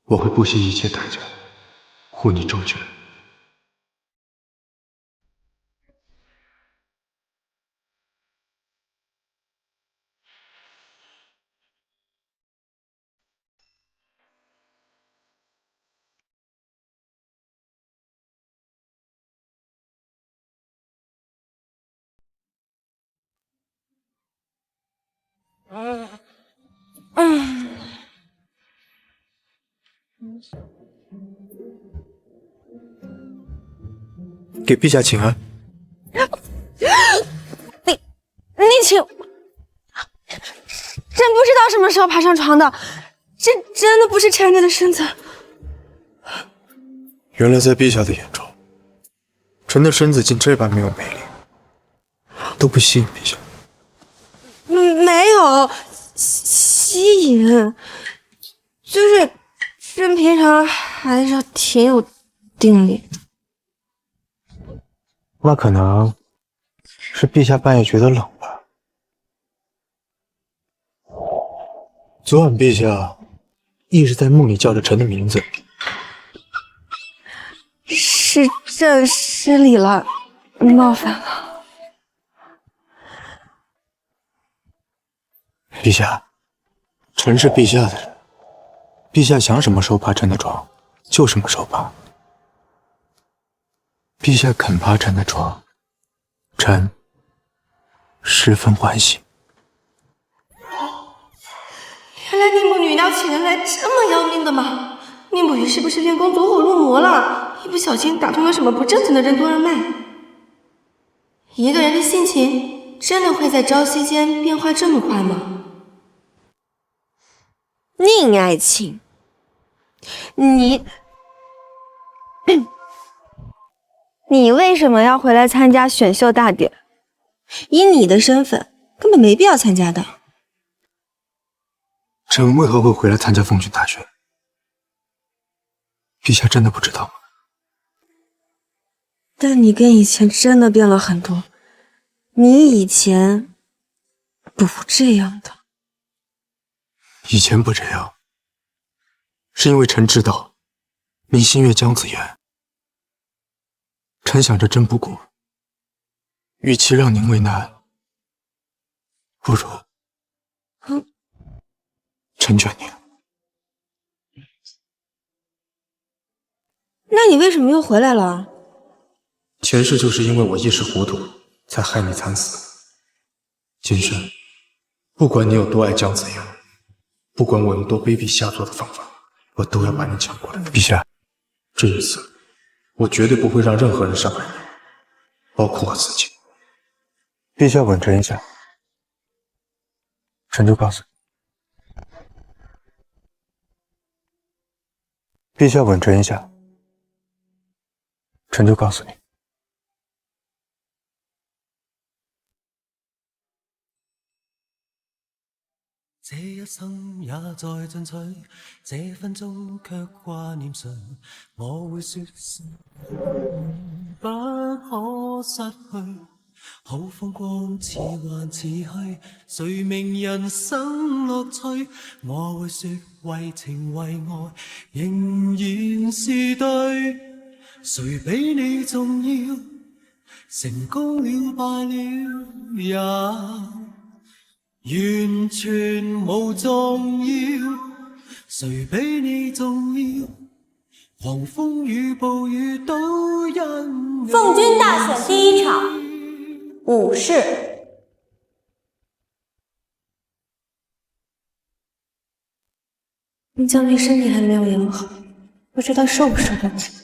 我会不惜一切代价护你周全。给陛下请安。你请，朕不知道什么时候爬上床的，这真的不是臣的身子。原来在陛下的眼中，臣的身子竟这般没有魅力，都不吸引陛下。没有吸引，就是朕平常还是挺有定力。那可能是陛下半夜觉得冷吧。昨晚陛下一直在梦里叫着臣的名字，是朕失礼了，冒犯了。陛下，臣是陛下的人，陛下想什么时候爬臣的床，就什么时候爬。陛下肯爬臣的床，臣十分欢喜。原来宁母女要请人来这么要命的吗？宁母鱼是不是练功走火入魔了？一不小心打通了什么不正经的任督二脉？一个人的性情真的会在朝夕间变化这么快吗？宁爱卿，你为什么要回来参加选秀大典？以你的身份，根本没必要参加的。臣为何会回来参加奉军大选？陛下真的不知道吗？但你跟以前真的变了很多，你以前不这样的。以前不这样，是因为臣知道您心悦姜子牙。臣想着真不顾，与其让您为难，不如臣劝您。那你为什么又回来了？前世就是因为我一时糊涂，才害你惨死。今生，不管你有多爱姜子牙，不管我用多卑鄙下作的方法，我都要把你抢过来。陛下，这一次，我绝对不会让任何人伤害你，包括我自己。陛下稳臣一下，臣就告诉你。陛下稳臣一下，臣就告诉你。这一生也在进取，这分钟却挂念谁？我会说是不可失去。好风光似幻似虚，谁明人生乐趣？我会说为情为爱，仍然是对。谁比你重要？成功了败了也完全无重要。谁比你重要？狂风与暴雨都因奉军大选第一场，武士。林将军身体还没有养好，不知道受不受得起。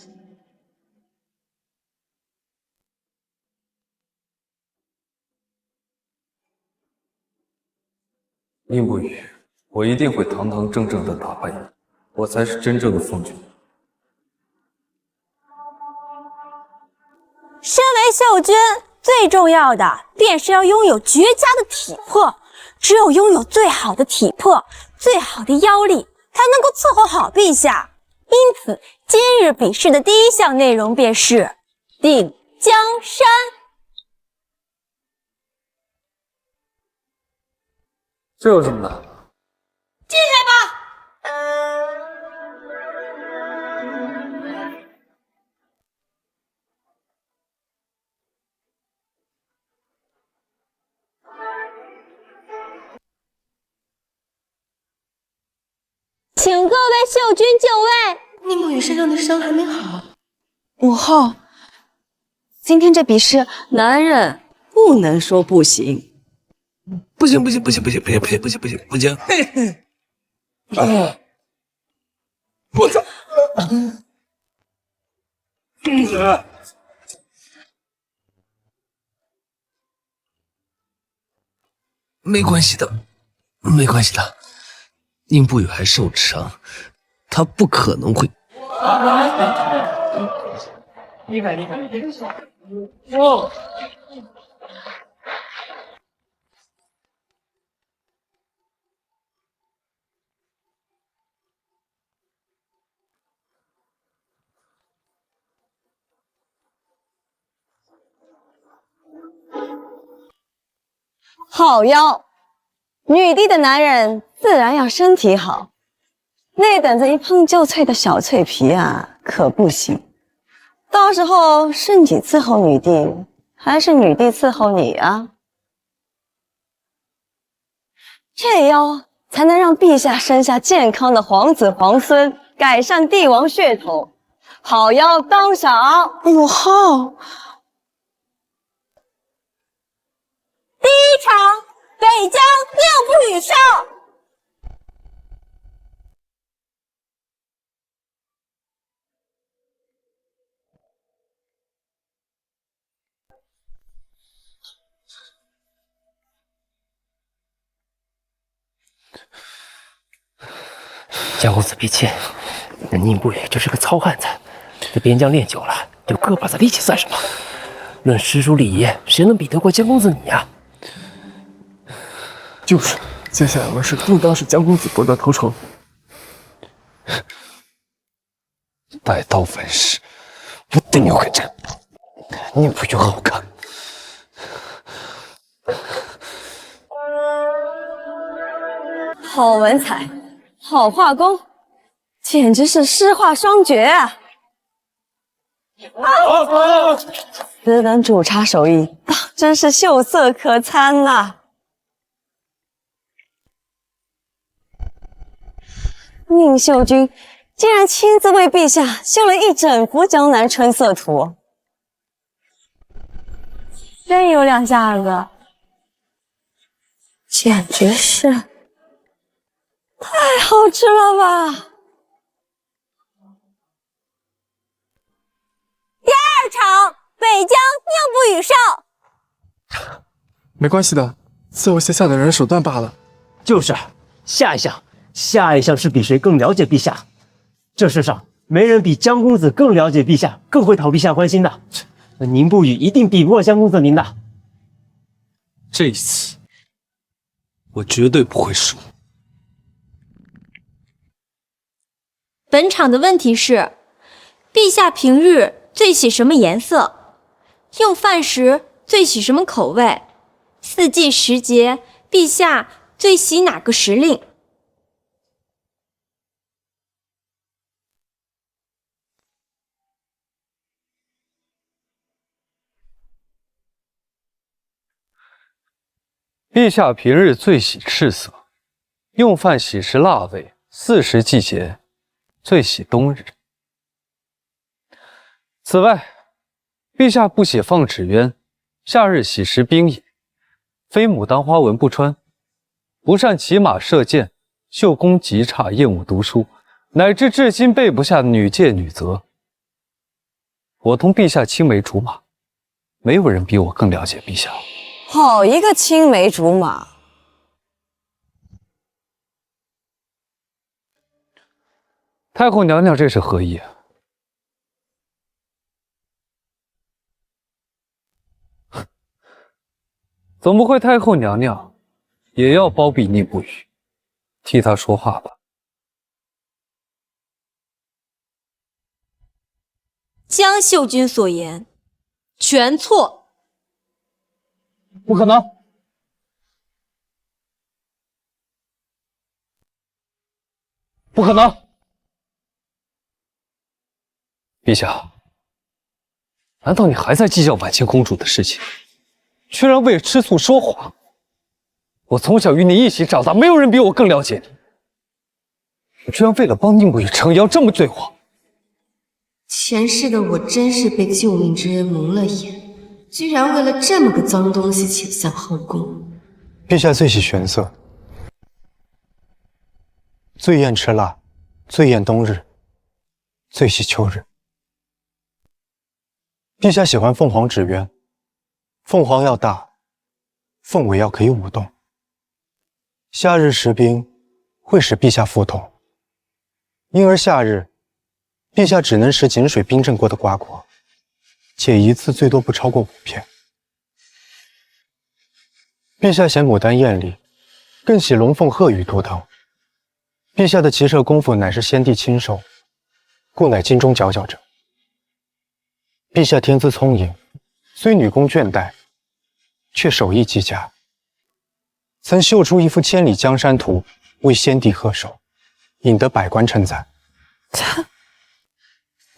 宁不语，我一定会堂堂正正的打败你，我才是真正的奉军。身为秀君，最重要的便是要拥有绝佳的体魄。只有拥有最好的体魄、最好的腰力，才能够伺候好陛下。因此，今日比试的第一项内容便是定江山。这有什么难？进来吧。请各位秀君就位。宁不语身上的伤还没好。母后，今天这比试，男人不能说不行。不行！我操！没关系的，宁不语还受着伤，他不可能会。厉害！哦。好腰，女帝的男人自然要身体好，那等着一碰就脆的小脆皮啊，可不行。到时候是你伺候女帝，还是女帝伺候你啊？这腰才能让陛下生下健康的皇子皇孙，改善帝王血统。好腰当赏。母后。第一场，北疆宁不语上。江公子别谦，那宁不语就是个糙汉子，这边疆练久了，有个把子力气算什么？论诗书礼仪，谁能比得过江公子你呀？就是，接下来的事应当是江公子博得头筹。带刀反噬，不定有个阵，宁不语好看。好文采，好画工，简直是诗画双绝啊！此等主茶手艺，当真是秀色可餐呐！宁秀君竟然亲自为陛下绣了一整幅江南春色图，真有两下子，简直是太好吃了吧！第二场，北疆宁不语上。没关系的，伺候线下的人手段罢了。就是，下一项是比谁更了解陛下。这世上没人比江公子更了解陛下，更会讨陛下欢心的。宁不语一定比不过江公子您的。这一次，我绝对不会输。本场的问题是：陛下平日最喜什么颜色？用饭时最喜什么口味？四季时节，陛下最喜哪个时令？陛下平日最喜赤色，用饭喜食辣味，四时季节最喜冬日。此外，陛下不喜放纸鸢，夏日喜食冰饮，非牡丹花纹不穿，不善骑马射箭，绣功极差，厌恶读书，乃至至今备不下女戒女则。我同陛下青梅竹马，没有人比我更了解陛下。好一个青梅竹马！太后娘娘这是何意啊？总不会太后娘娘也要包庇宁不语，替她说话吧？江秀君所言全错。不可能！不可能！陛下，难道你还在计较婉清公主的事情，居然为了吃醋说谎？我从小与你一起长大，没有人比我更了解你，你居然为了帮宁不语撑腰，这么对我！前世的我真是被救命之恩蒙了眼。居然为了这么个脏东西潜向后宫。陛下最喜玄色，最厌吃辣，最厌冬日，最喜秋日。陛下喜欢凤凰纸鸢，凤凰要大，凤尾要可以舞动。夏日食冰会使陛下腹痛，因而夏日陛下只能食井水冰镇过的瓜果。且一次最多不超过5片。陛下嫌牡丹艳丽，更喜龙凤鹤羽图腾。陛下的骑射功夫乃是先帝亲授，故乃金钟佼佼者。陛下天资聪颖，虽女工倦怠，却手艺极佳，曾绣出一幅千里江山图，为先帝贺寿，引得百官称赞。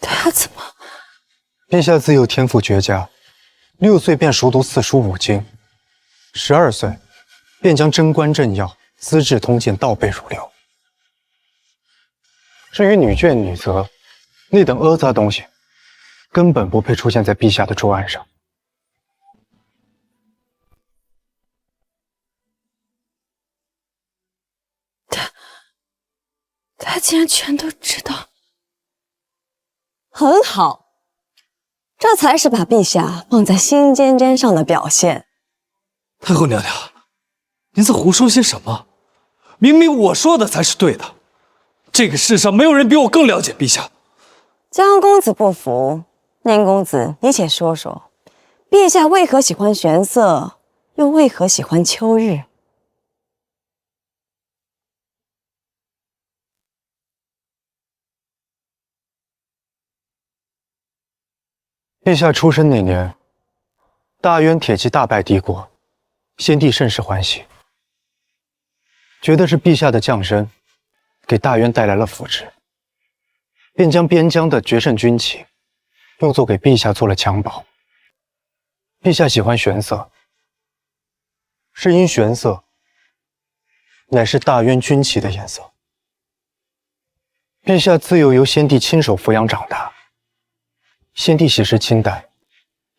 他怎么？陛下自幼天赋绝佳，6岁便熟读4书5经，12岁便将贞观政要、资治通鉴倒背如流。至于女眷、女则那等阿杂东西，根本不配出现在陛下的桌案上。他竟然全都知道，很好。这才是把陛下放在心尖尖上的表现。太后娘娘，您在胡说些什么？明明我说的才是对的。这个世上没有人比我更了解陛下。江公子不服，宁公子，你且说说，陛下为何喜欢玄色，又为何喜欢秋日？陛下出生那年，大渊铁骑大败敌国，先帝甚是欢喜，觉得是陛下的降生给大渊带来了福祉，便将边疆的决胜军旗用作给陛下做了襁褓。陛下喜欢玄色，是因玄色乃是大渊军旗的颜色。陛下自幼由先帝亲手抚养长大。先帝喜食清淡，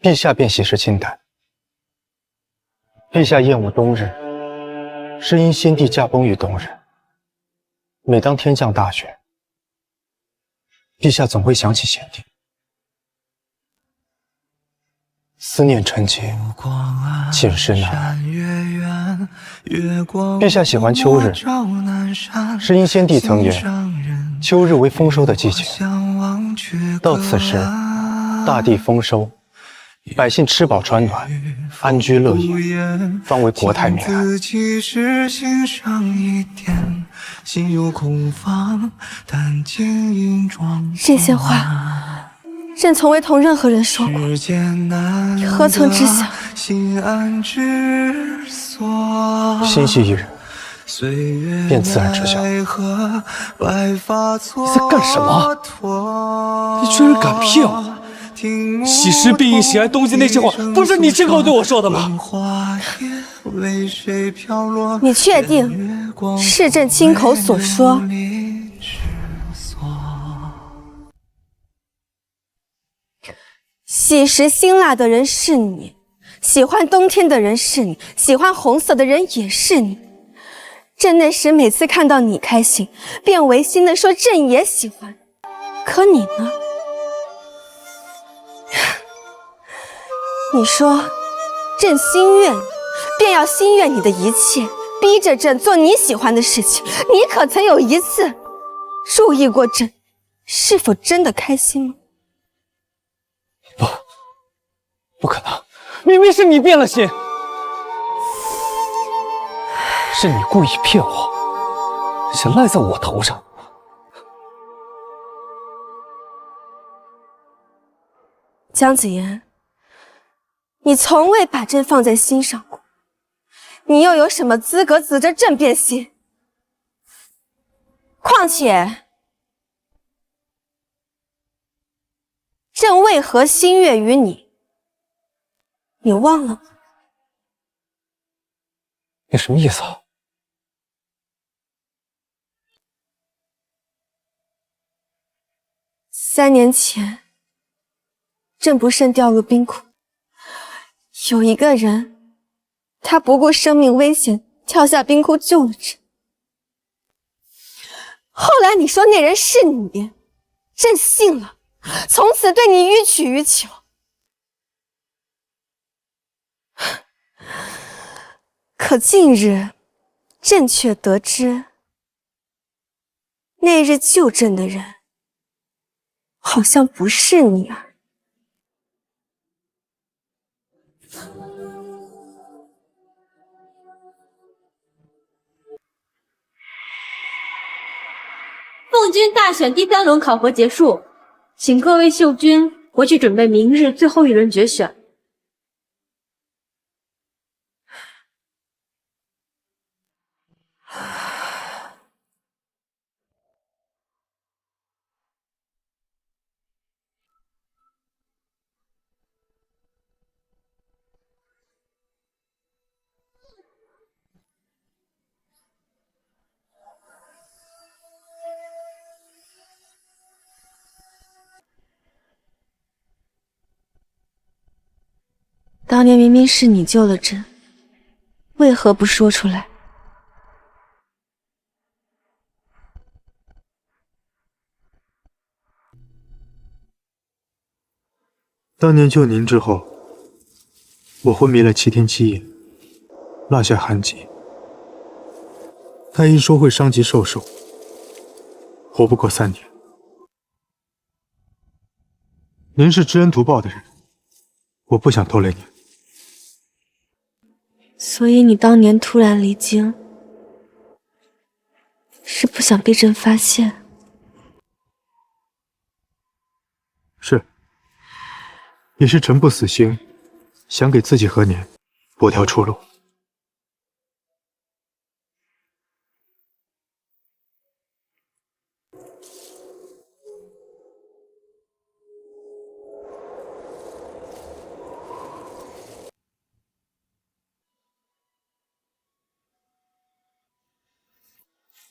陛下便喜食清淡。陛下厌恶冬日，是因先帝驾崩于冬日。每当天降大雪，陛下总会想起先帝，思念成疾，寝食难安。陛下喜欢秋日，是因先帝曾言，秋日为丰收的季节。到此时，大地丰收，百姓吃饱穿暖，安居乐业，方为国泰民安。心有空房，但见银妆。这些话，朕从未同任何人说过，你何曾知晓？心安之所。心系一人，便自然知晓。你在干什么？你居然敢骗我！喜事必应，喜爱东西那些话，不是你亲口对我说的吗？你确定是朕亲口所说？喜食辛辣的人是你，喜欢冬天的人是你，喜欢红色的人也是你。朕那时每次看到你开心，便违心的说朕也喜欢。可你呢？你说朕心悦你，便要心悦你的一切，逼着朕做你喜欢的事情。你可曾有一次注意过朕是否真的开心吗？不可能，明明是你变了心，是你故意骗我，想赖在我头上。姜子牙，你从未把朕放在心上过，你又有什么资格指着朕变心？况且，朕为何心悦于你？你忘了吗？你什么意思啊？3年前，朕不慎掉入冰窟，有一个人，他不顾生命危险跳下冰窟救了朕。后来你说那人是你，朕信了，从此对你予取予求。可近日，朕却得知，那日救朕的人，好像不是你啊。奉军大选第3轮考核结束，请各位秀军回去准备明日最后一轮决选。当年明明是你救了朕，为何不说出来？当年救您之后，我昏迷了7天7夜，落下寒疾。太医说会伤及寿数，活不过3年。您是知恩图报的人，我不想拖累您。所以你当年突然离京，是不想被朕发现？是，也是臣不死心，想给自己和您补条出路。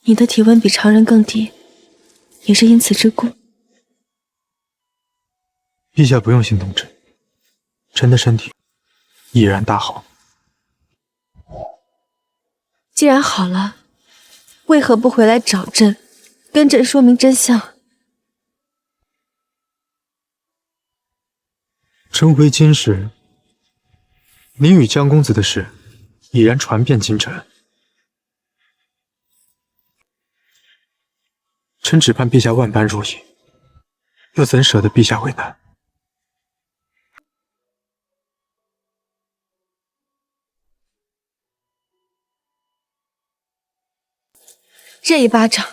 你的体温比常人更低，也是因此之故。陛下不用心动朕，臣的身体已然大好。既然好了，为何不回来找朕，跟朕说明真相？臣回京时，您与江公子的事已然传遍京城。臣只盼陛下万般如意，又怎舍得陛下为难？这一巴掌，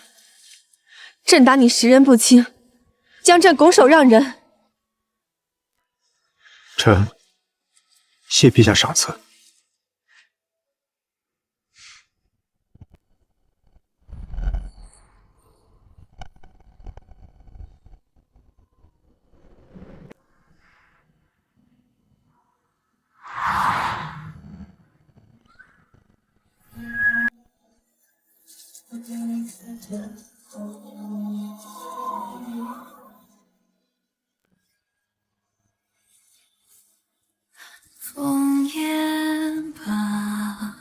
朕打你识人不清，将朕拱手让人。臣谢陛下赏赐。枫叶把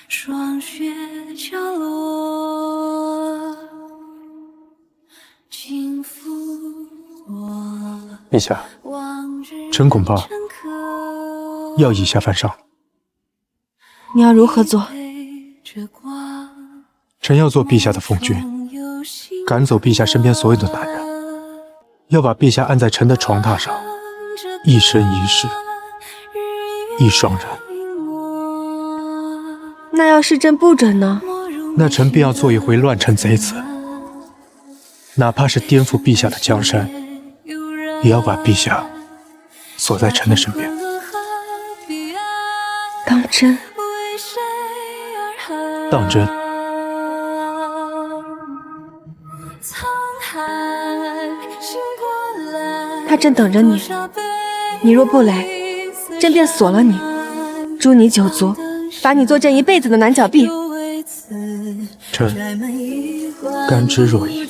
霜雪飘落，轻抚我。陛下，臣恐怕要以下犯上。你要如何做？臣要做陛下的奉君，赶走陛下身边所有的男人，要把陛下按在臣的床榻上，一生一世一双人。那要是朕不准呢？那臣便要做一回乱臣贼子，哪怕是颠覆陛下的江山，也要把陛下锁在臣的身边。当真？当真。他正等着你，你若不来，朕便锁了你，诛你九族，罚你做朕一辈子的男脚婢。臣甘之若饴。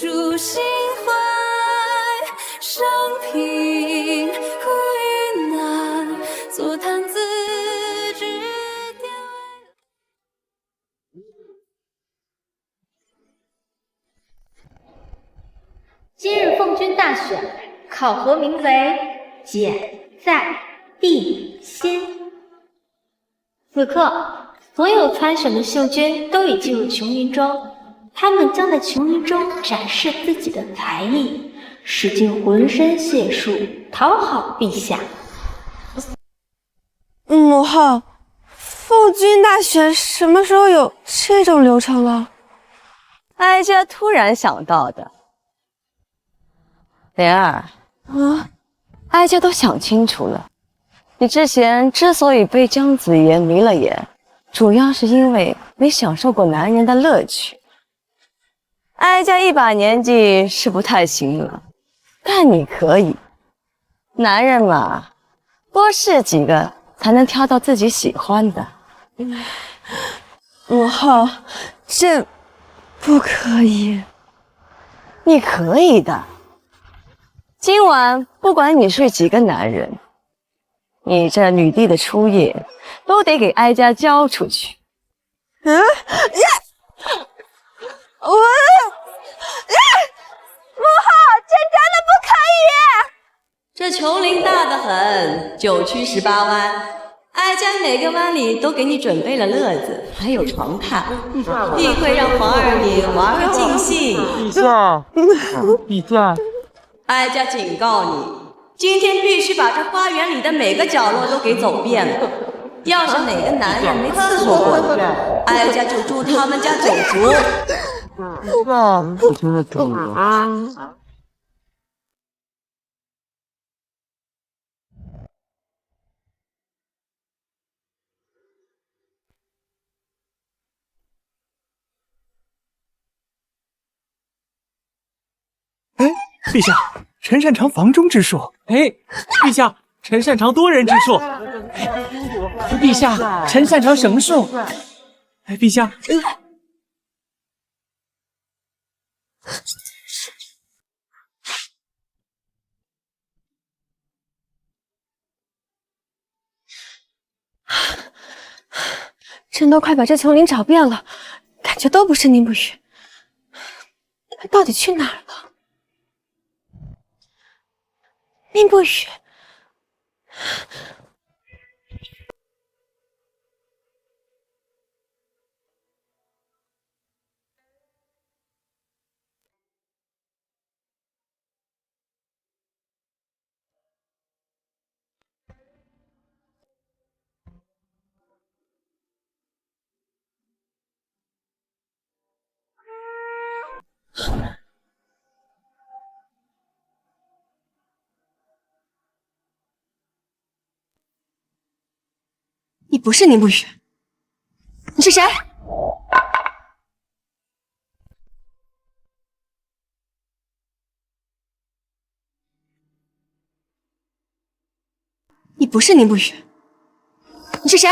今日奉君大选，考核名为简在地心。此刻，所有参选的秀娟都已进入琼林中，他们将在琼林中展示自己的才艺，使尽浑身解数讨好陛下。母后，奉君大选什么时候有这种流程了？哀家突然想到的。莲儿，哀家都想清楚了，你之前之所以被姜子牙迷了眼，主要是因为没享受过男人的乐趣。哀家一把年纪是不太行了，但你可以。男人嘛，多试几个才能挑到自己喜欢的。母后，朕不可以。你可以的。今晚不管你睡几个男人，你这女帝的初夜都得给哀家交出去。我母后，朕真的不可以。这琼林大得很，9曲18弯，哀家每个弯里都给你准备了乐子，还有床榻，必会让皇儿你玩个尽兴。陛下，陛下。哀家警告你，今天必须把这花园里的每个角落都给走遍了。要是哪个男人没伺候过你，哀家就诛他们家9族。不听得懂了。哎，陛下，臣擅长房中之术。哎，陛下，臣擅长多人之术。陛下，臣擅长绳术。哎，陛下。朕都快把这丛林找遍了，感觉都不是宁不语。他到底去哪儿了？宁不语，不是宁不语，你是谁？你不是宁不语，你是谁？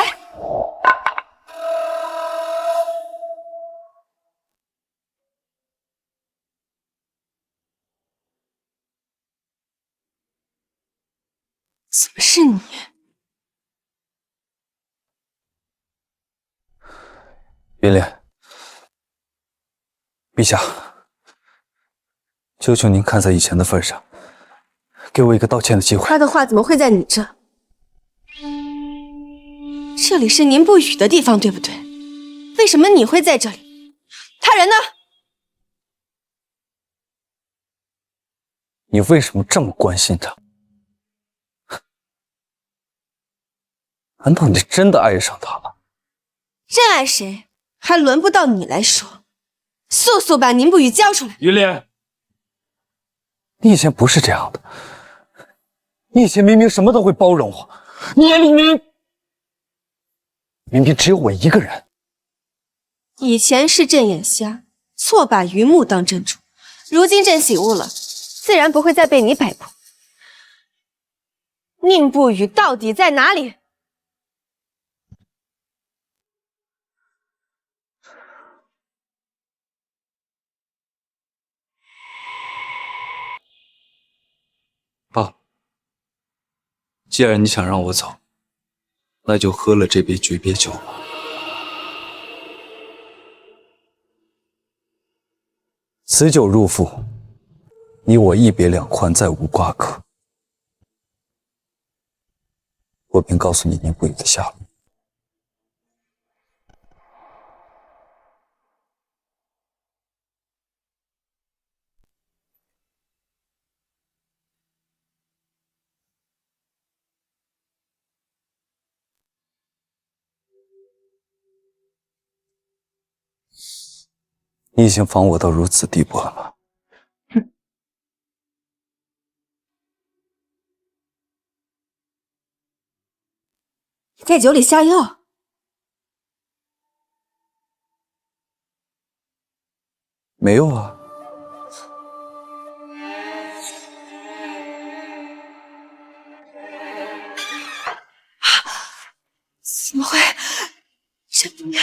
怎么是你？云莲，陛下，求求您看在以前的份上，给我一个道歉的机会。他的话怎么会在你这？这里是宁不语的地方，对不对？为什么你会在这里？他人呢？你为什么这么关心他？难道你真的爱上他了？真爱谁，还轮不到你来说。速速把宁不语交出来！云莲，你以前不是这样的，你以前明明什么都会包容我，你眼里明明只有我一个人。以前是朕眼瞎，错把榆木当珍珠，如今朕醒悟了，自然不会再被你摆布。宁不语到底在哪里？爸，既然你想让我走，那就喝了这杯诀别酒吧。此酒入腹，你我一别两宽，再无瓜葛。我便告诉你宁不语的下落。你已经防我到如此地步了吗？你在酒里下药？没有啊。怎么会？这里面……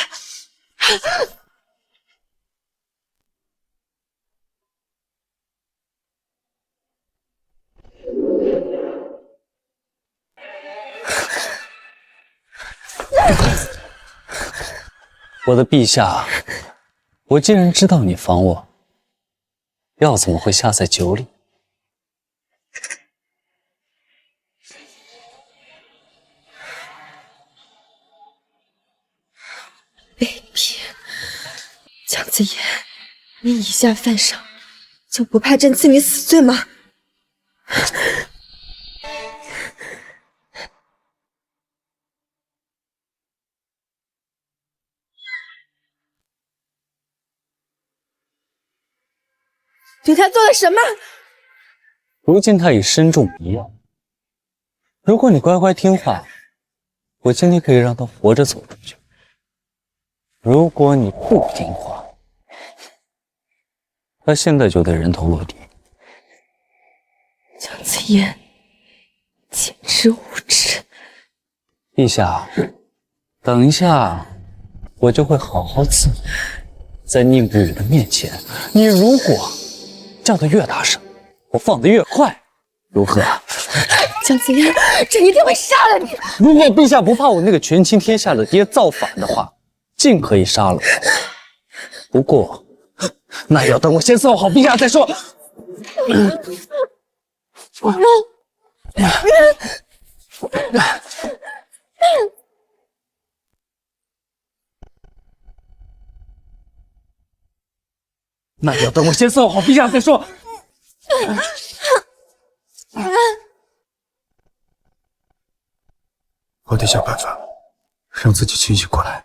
我的陛下，我既然知道你防我，药怎么会下在酒里？卑鄙！姜子牙，你以下犯上，就不怕朕赐你死罪吗？对他做了什么？如今他已身中迷药，如果你乖乖听话，我今天可以让他活着走出去。如果你不听话，他现在就得人头落地。姜子牙，简直无耻！陛下，等一下，我就会好好伺候，在宁不语的面前，你如果叫得越大声，我放得越快，如何？姜子牙，朕一定会杀了你！如果陛下不怕我那个权倾天下的爹造反的话，尽可以杀了我。不过，那要等我先伺候好陛下再说。那要等我先伺候好陛下再说。我得想办法让自己清醒过来。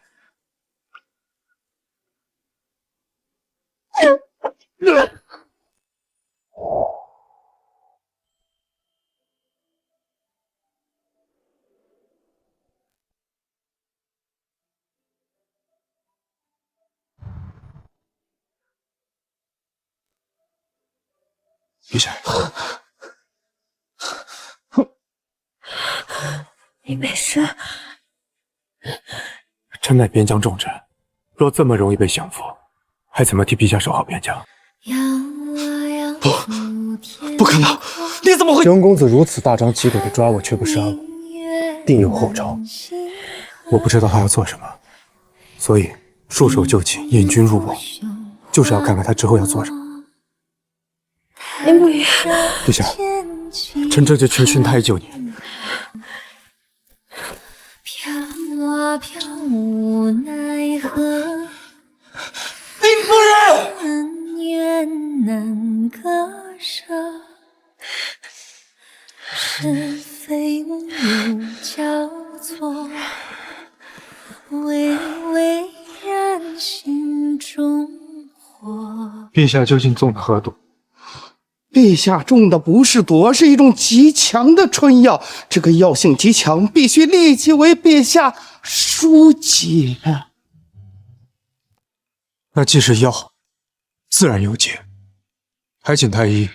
陛下，你没事？臣乃边疆重臣，若这么容易被降服，还怎么替陛下守好边疆？不可能！你怎么会？江公子如此大张旗鼓的抓我，却不杀我，定有后招。我不知道他要做什么，所以束手就擒，引军入瓮，就是要看看他之后要做什么。林不语，陛下，臣这就去寻太医救你。飘啊飘，无奈何。林夫人，恩怨难割舍，是非误交错，微微燃心中火。陛下究竟中了何毒？陛下中的不是毒，而是一种极强的春药。这个药性极强，必须立即为陛下疏解。那既是药，自然有解。还请太医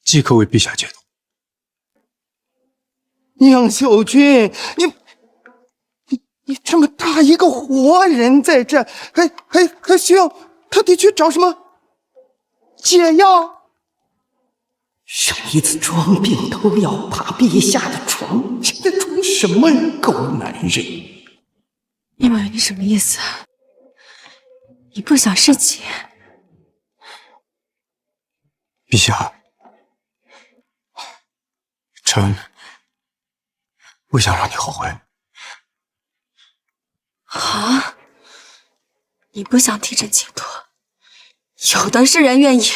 即刻为陛下解毒。宁秀君，你这么大一个活人在这，还需要特地去找什么解药？小姨子装病偷药，爬陛下的床，现在装什么狗男人？宁不语，你什么意思？你不想侍寝？陛下，臣不想让你后悔。好，你不想替朕解毒，有的是人愿意。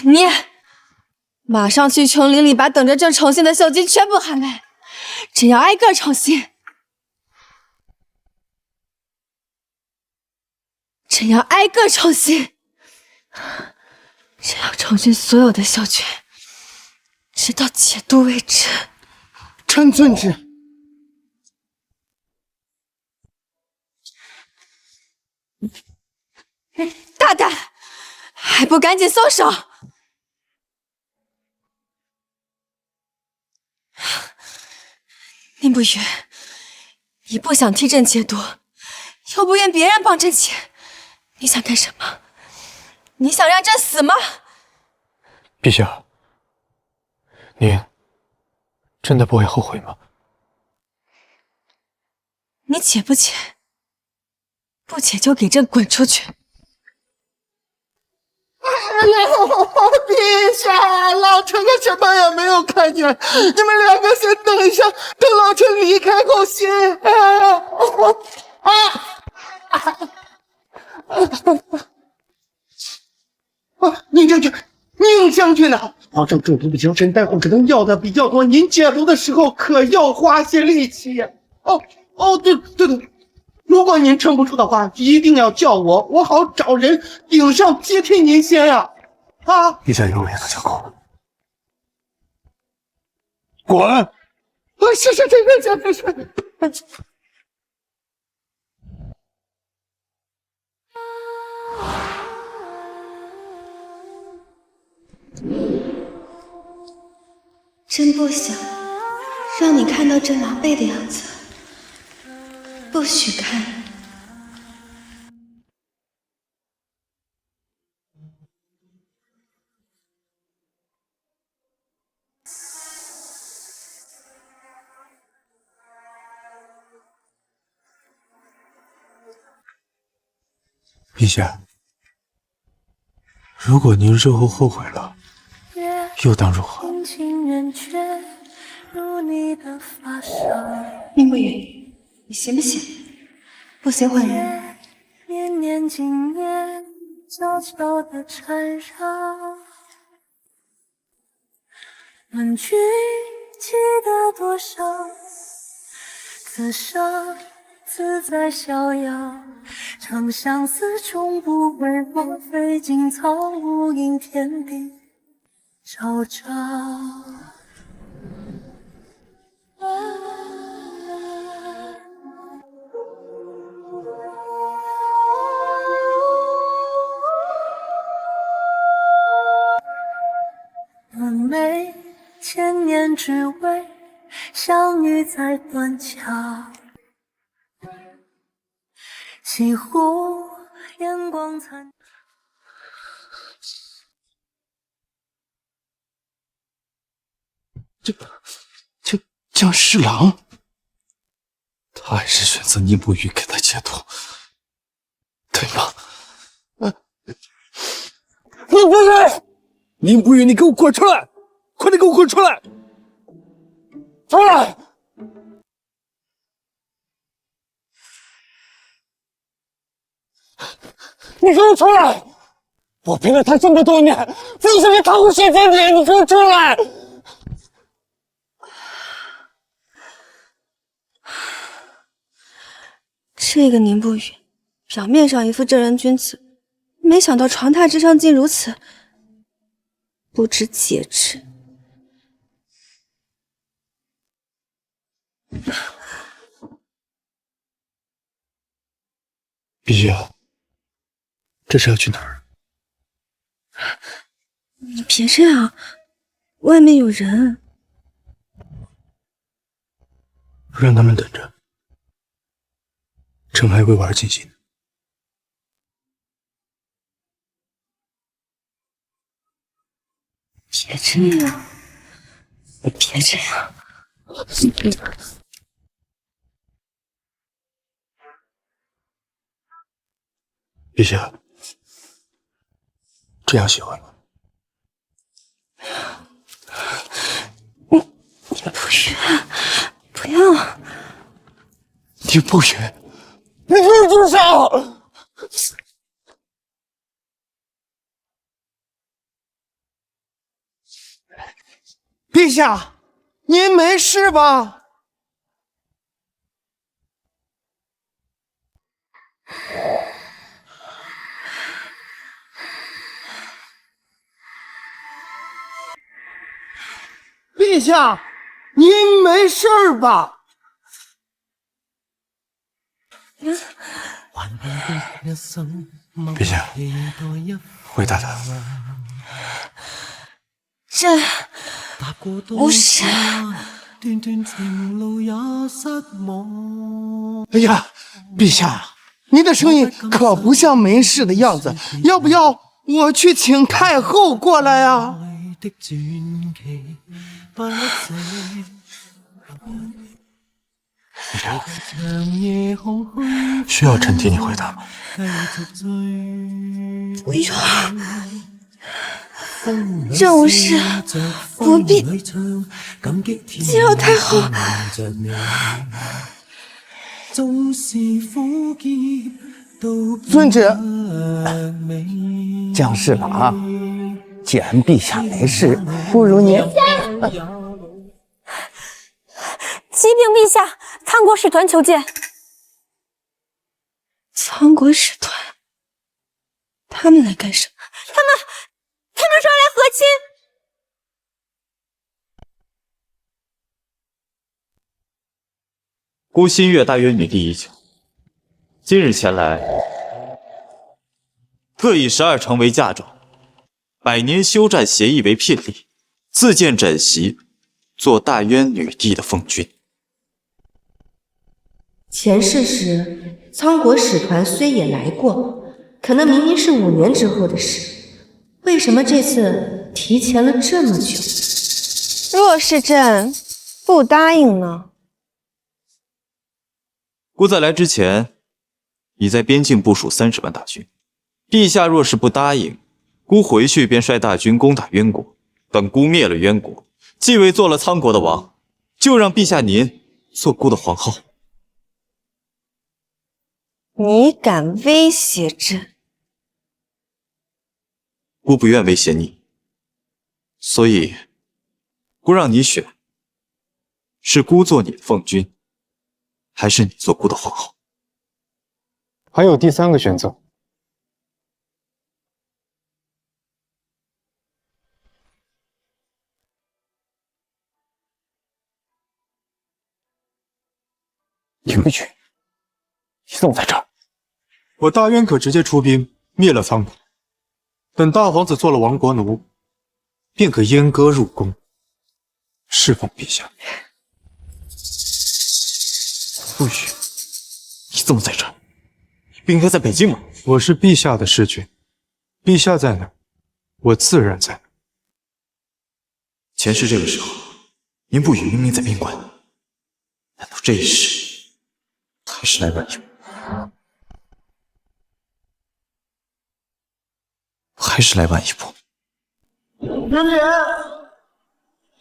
你马上去琼林里把等着朕宠幸的秀姬全部喊来，朕要挨个宠幸。朕要挨个宠幸，朕要宠幸所有的秀君，直到解毒为止。臣遵旨。大胆，还不赶紧松手！宁不语，你不想替朕解毒，又不愿别人帮朕解，你想干什么？你想让朕死吗？陛下，您真的不会后悔吗？你解不解？不解就给朕滚出去！陛下，老臣可什么也没有看见，你们两个先等一下，等老臣离开后先。宁将军，宁将军呐，皇上中毒的精神，待会可能要的比较多，您解毒的时候可要花些力气呀。对，如果您撑不住的话，一定要叫我好找人顶上接替您先呀。陛下有命了，将功。滚！是。朕不想让你看到朕狼狈的样子，不许看。陛下，如果您日后后悔了，又当如何？宁不语，你行不行？不行换人。年年经年，悄悄地缠绕。问君记得多少？此生自在逍遥。长相思，终不为我。费尽草无垠，天地昭昭。完美，千年只为相遇在断桥。西湖烟光残。江侍郎，他还是选择宁不语给他解毒，对吗？宁不语，宁不语，你给我滚出来！快点给我滚出来！出来！你给我出来！我陪了他这么多年，为什么他会选择你？你给我出来！这个宁不语，表面上一副正人君子，没想到床榻之上竟如此不知节制。碧雪，这是要去哪儿？你别这样，外面有人。让他们等着，朕还未玩尽兴。别这样，别这样。碧雪，这样喜欢吗？你不许，不要！你不许！你给我住手！陛下，您没事吧？陛下，您没事吧？陛下，回答他。这不是。哎呀，陛下，您的声音可不像没事的样子，要不要我去请太后过来啊？需要臣替你回答吗？不用，这种事不必。既要太后，遵旨。江侍郎，既然陛下没事，不如您。启禀陛下，仓国使团求见。仓国使团，他们来干什么？他们说来和亲。孤新月大渊女帝已久，今日前来，特以12城为嫁妆，100年休战协议为聘礼，自荐枕席，做大渊女帝的奉君。前世时，仓国使团虽也来过，可那明明是5年之后的事，为什么这次提前了这么久？若是朕不答应呢？孤在来之前，已在边境部署30万大军。陛下若是不答应，孤回去便率大军攻打渊国。等孤灭了渊国，继位做了仓国的王，就让陛下您做孤的皇后。你敢威胁朕？孤不愿威胁你，所以孤让你选，是孤做你的奉君，还是你做孤的皇后？还有第3个选择。宁不语，你怎么在这儿？我大渊可直接出兵灭了仓国，等大皇子做了亡国奴，便可阉割入宫，侍奉陛下。不许！你怎么在这儿？你不应该在北京吗？我是陛下的侍君，陛下在哪，我自然在哪。前世这个时候，宁不语明明在宾馆，难道这一世还是来晚一步？还是来晚一步？云莲，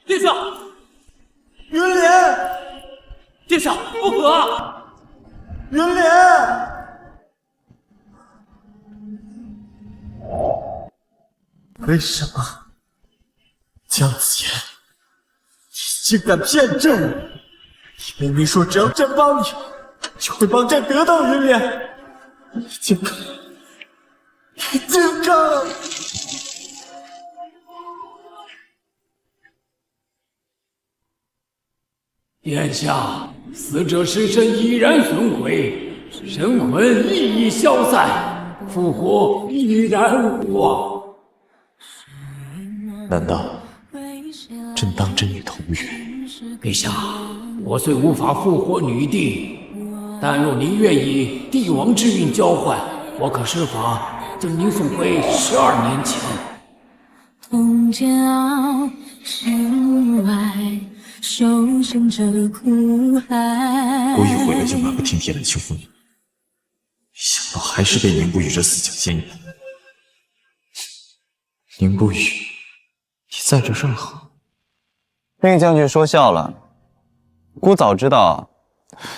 殿下，云莲，殿下，不可！云莲，为什么姜子牙，你竟敢骗朕？你明明说只要朕帮你，就会帮朕得到云莲，你竟敢！你竟敢！殿下，死者尸身已然损毁，神魂亦已消散，复活已然无望。难道朕当真与同源？陛下，我虽无法复活女帝，但若您愿以帝王之运交换，我可施法将您送回12年前。痛煎熬，身外受生者苦海。我一回来就马不停蹄来求父女，没想到还是被宁不语这死将牵引。宁不语，你在这正好。宁将军说笑了，孤早知道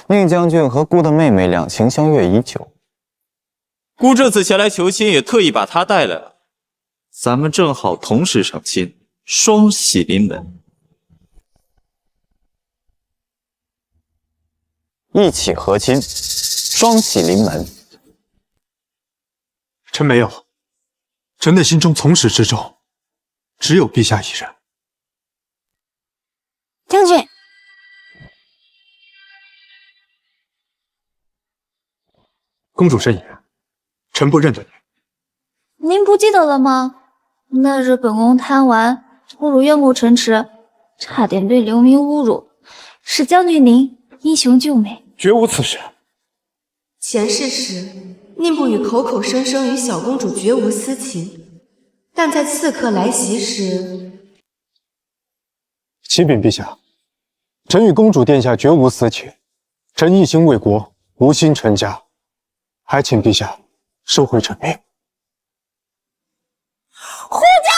宁将军和孤的妹妹两情相悦已久。孤这次前来求亲，也特意把她带来了，咱们正好同时成亲，双喜临门。一起和亲，双喜临门。臣没有，臣内心中从始至终只有陛下一人。将军，公主慎言，臣不认得你。您不记得了吗？那日本宫贪玩，侮辱岳母城池，差点被流民侮辱，是将军您英雄救美。绝无此事。前世时，宁不语口口声声与小公主绝无私情，但在刺客来袭时，启禀陛下，臣与公主殿下绝无私情，臣一心为国，无心臣家，还请陛下收回臣命。护驾！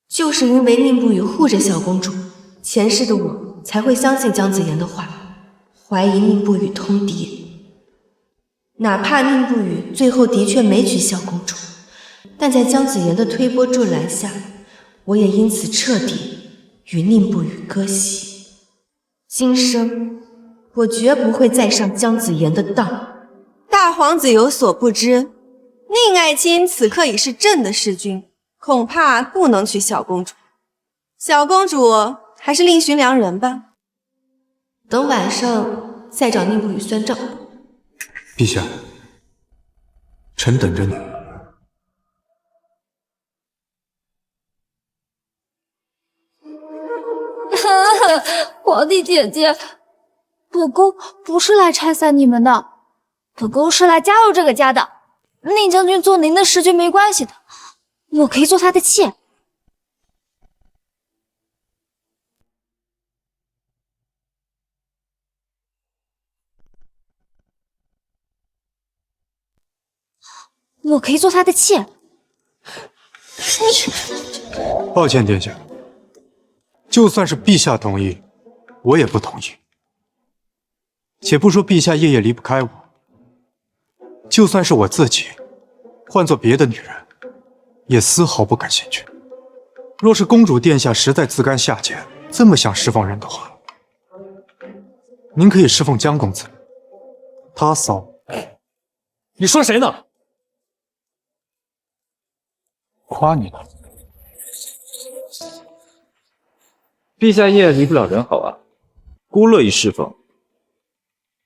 就是因为宁不语护着小公主，前世的我才会相信姜子牙的话，怀疑宁不语通敌。哪怕宁不语最后的确没娶小公主，但在姜子牙的推波助澜下，我也因此彻底与宁不语割席。今生我绝不会再上姜子牙的当。大皇子有所不知，宁爱卿此刻已是朕的侍君，恐怕不能娶小公主。小公主还是另寻良人吧。等晚上再找宁不语算账。陛下，臣等着你。皇帝姐姐，本宫不是来拆散你们的，本宫是来加入这个家的。宁将军做您的侍君没关系的，我可以做他的妾。我可以做他的妾。抱歉，殿下，就算是陛下同意，我也不同意。且不说陛下夜夜离不开我，就算是我自己，换做别的女人，也丝毫不感兴趣。若是公主殿下实在自甘下贱，这么想侍奉人的话，您可以侍奉姜公子，他骚。你说谁呢？夸你呢。陛下一夜离不了人好啊，孤乐意侍奉。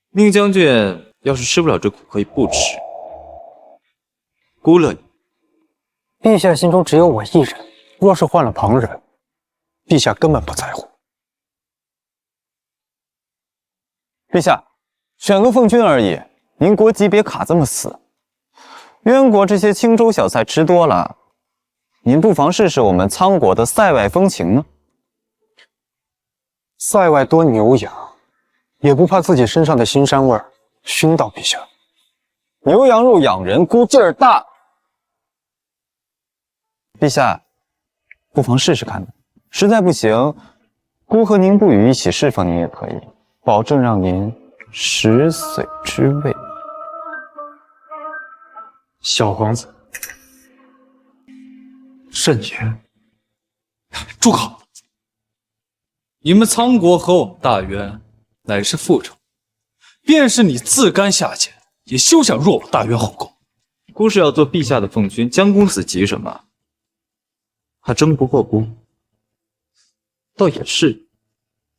宁将军要是吃不了这苦，可以不吃。孤乐意。陛下心中只有我一人，若是换了旁人，陛下根本不在乎。陛下，选个奉君而已，您国级别卡这么死，渊国这些青州小菜吃多了，您不妨试试我们苍国的塞外风情呢。塞外多牛羊，也不怕自己身上的腥膻味儿熏到陛下。牛羊肉养人，估劲儿大。陛下，不妨试试看呢。实在不行，孤和宁不语一起侍奉您也可以，保证让您食髓知味。小皇子，慎言。住口！你们苍国和我们大渊乃是父仇，便是你自甘下贱，也休想入我大渊后宫。孤是要做陛下的奉君，江公子急什么？还争不过孤？倒也是，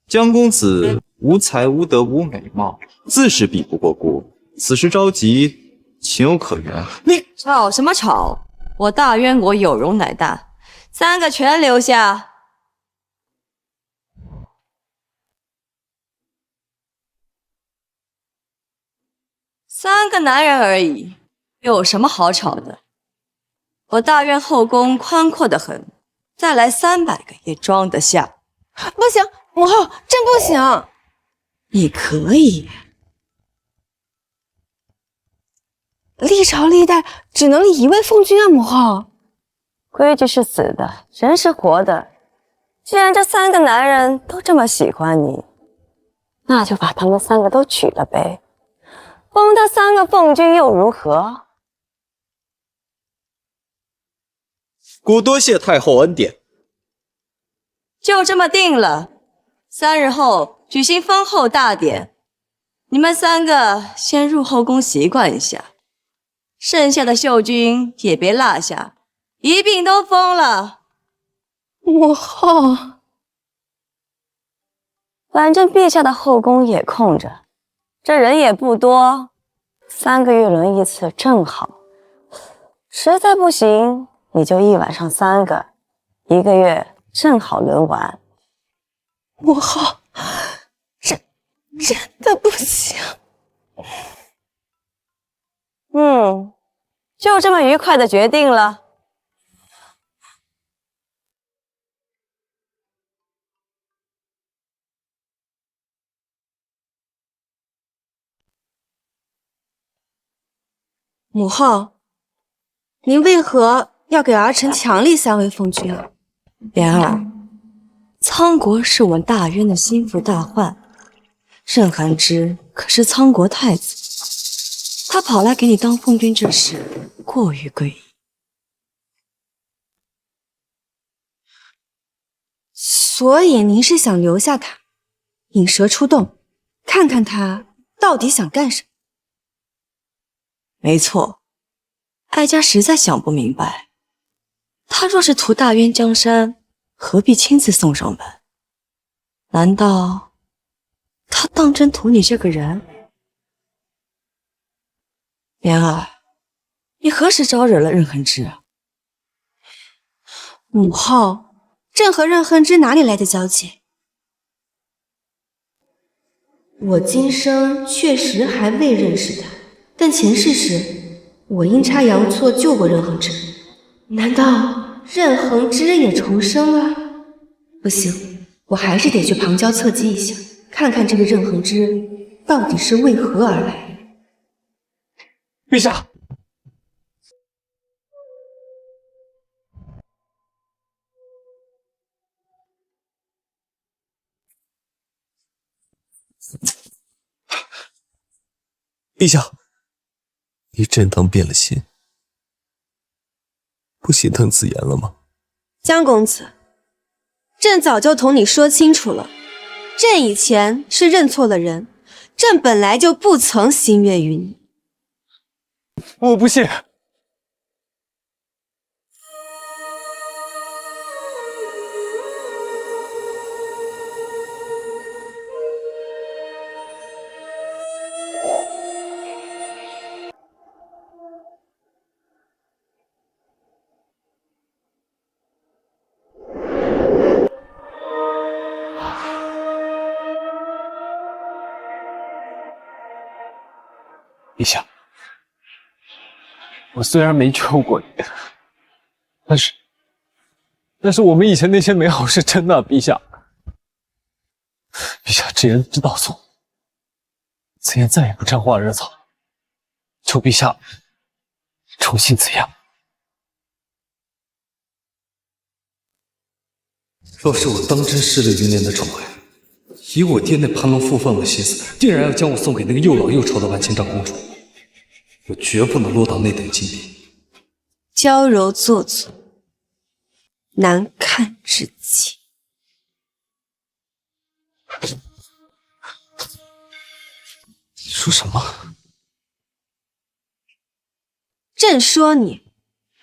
江公子无才无德无美貌，自是比不过孤。此时着急，情有可原。你吵什么吵？我大渊国有容乃大，3个全留下。3个男人而已，有什么好吵的？我大渊后宫宽阔得很，再来300个也装得下。不行，母后，朕不行。你可以。历朝历代只能立1位奉君啊，母后。规矩是死的，人是活的。既然这3个男人都这么喜欢你，那就把他们3个都娶了呗。封他3个奉君又如何？孤多谢太后恩典。就这么定了，3日后举行封后大典，你们3个先入后宫习惯一下，剩下的秀君也别落下，一并都封了。母后，反正陛下的后宫也空着，这人也不多，3个月轮1次正好。实在不行，你就1晚上3个，1个月正好轮完。母后，真的不行。就这么愉快的决定了。母后，您为何要给儿臣强立3位奉君啊？莲儿，苍国是我们大渊的心腹大患，任寒之可是苍国太子，他跑来给你当奉君这事过于诡异。所以您是想留下他，引蛇出洞，看看他到底想干什么？没错，哀家实在想不明白，他若是图大渊江山，何必亲自送上门？难道他当真图你这个人？莲儿，你何时招惹了任恒之啊？母后，朕和任恒之哪里来的交集？我今生确实还未认识他，但前世时我阴差阳错救过任恒之，难道任恒之也重生了？不行，我还是得去旁敲侧击一下，看看这个任恒之到底是为何而来。陛下，陛下，你真当变了心，不心疼子言了吗？江公子，朕早就同你说清楚了，朕以前是认错了人，朕本来就不曾心悦于你。我不信。陛下，我虽然没救过你，但是我们以前那些美好是真的，陛下。陛下，直言知道错，此言再也不沾花惹草，求陛下重信此言。若是我当真失了云莲的宠爱，以我爹那攀龙附凤的心思，定然要将我送给那个又老又丑的婉清长公主。我绝不能落到那等境地。娇柔做作，难看至极。你说什么？朕说你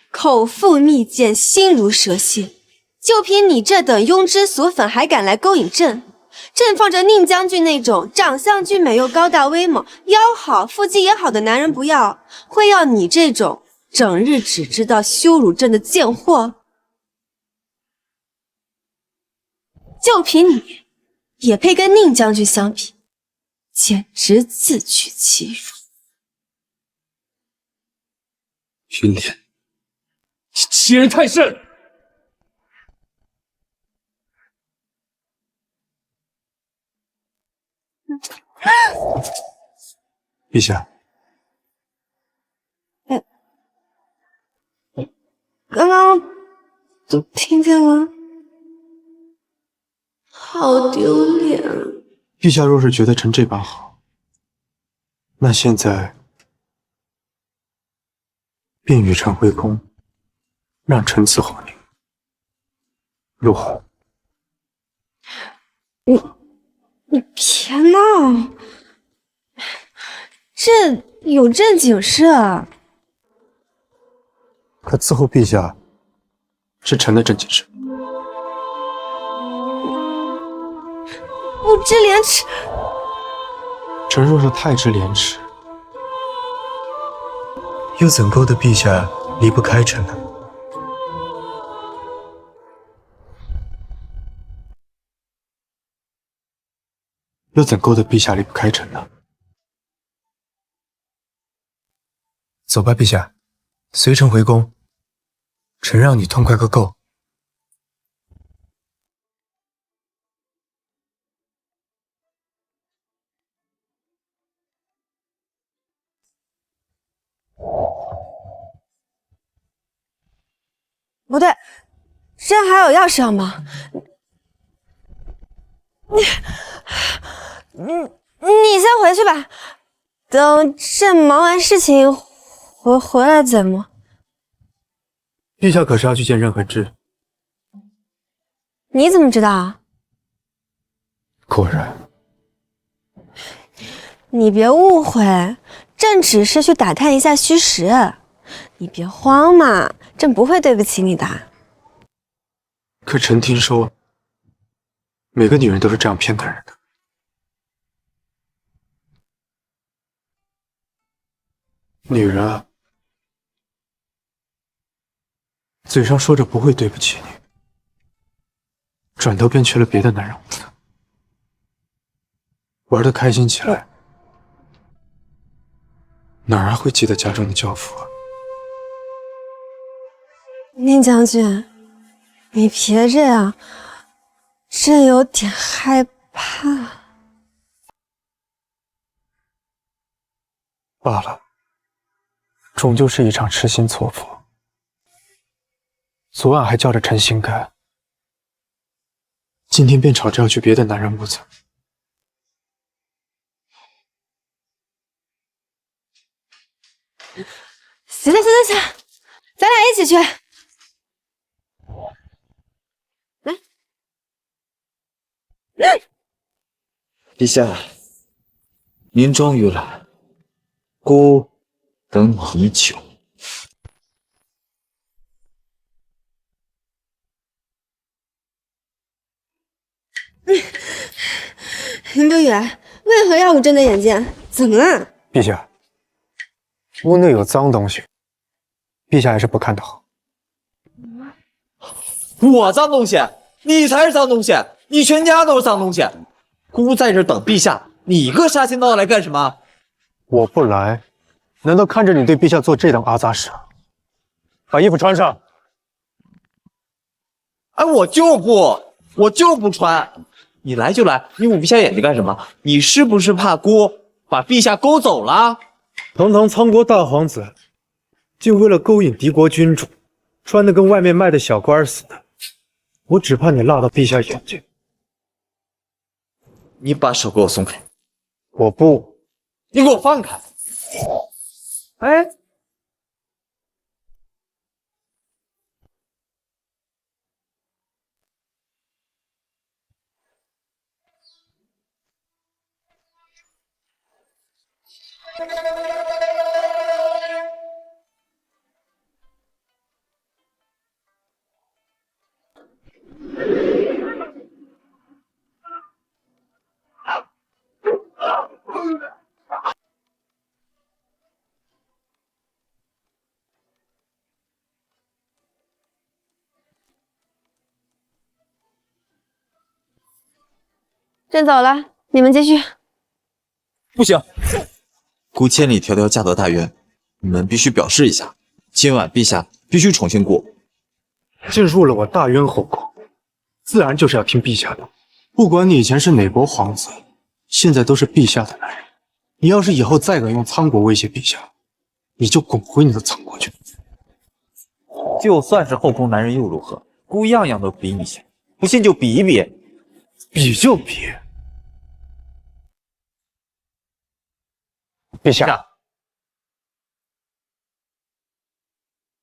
口腹蜜饯，心如蛇蝎，就凭你这等庸脂俗粉，还敢来勾引朕？朕放着宁将军那种长相俊美又高大威猛、腰好腹肌也好的男人不要，会要你这种整日只知道羞辱朕的贱货？就凭你，也配跟宁将军相比？简直自取其辱！云莲，你欺人太甚！陛下，刚刚都听见了，好丢脸啊！陛下若是觉得臣这般好，那现在便与臣回宫，让臣伺候您，如何？你别闹，这有正经事啊！可伺候陛下是臣的正经事。不知廉耻，臣若是太知廉耻，又怎够得陛下离不开臣呢？又怎够得陛下离不开臣呢？走吧，陛下，随臣回宫，臣让你痛快个够。不对，朕还有要事要忙。你先回去吧，等朕忙完事情回来怎么？陛下可是要去见任恒之？你怎么知道啊？果然。你别误会，朕只是去打探一下虚实，你别慌嘛，朕不会对不起你的。可臣听说，每个女人都是这样骗男人的。女人啊，嘴上说着不会对不起你，转头便去了别的男人屋子，玩得开心起来，哪儿还会记得家中的教父啊？宁将军，你别这样，朕有点害怕。罢了，终究是一场痴心错付。昨晚还叫着臣心甘，今天便吵着要去别的男人屋子。行了，咱俩一起去。陛下，您终于来，孤等你已久。林不远，为何要我睁着眼睛？怎么了？陛下，屋内有脏东西，陛下还是不看的好。我脏东西？你才是脏东西！你全家都是脏东西！孤在这等陛下，你个杀千刀来干什么？我不来，难道看着你对陛下做这等阿杂事？把衣服穿上。哎，我就不穿！你来就来，你捂陛下眼睛干什么？你是不是怕孤把陛下勾走了？堂堂仓国大皇子，竟为了勾引敌国君主，穿得跟外面卖的小官似的。我只怕你辣到陛下眼睛。你把手给我松开！我不。你给我放开！哎。朕走了，你们继续。不行，孤千里迢迢嫁到大渊，你们必须表示一下，今晚陛下必须宠幸孤。进入了我大渊后宫，自然就是要听陛下的。不管你以前是哪国皇子，现在都是陛下的男人。你要是以后再敢用仓国威胁陛下，你就滚回你的仓国去。就算是后宫男人又如何？孤样样都比你强，不信就比一比。比就比。陛下，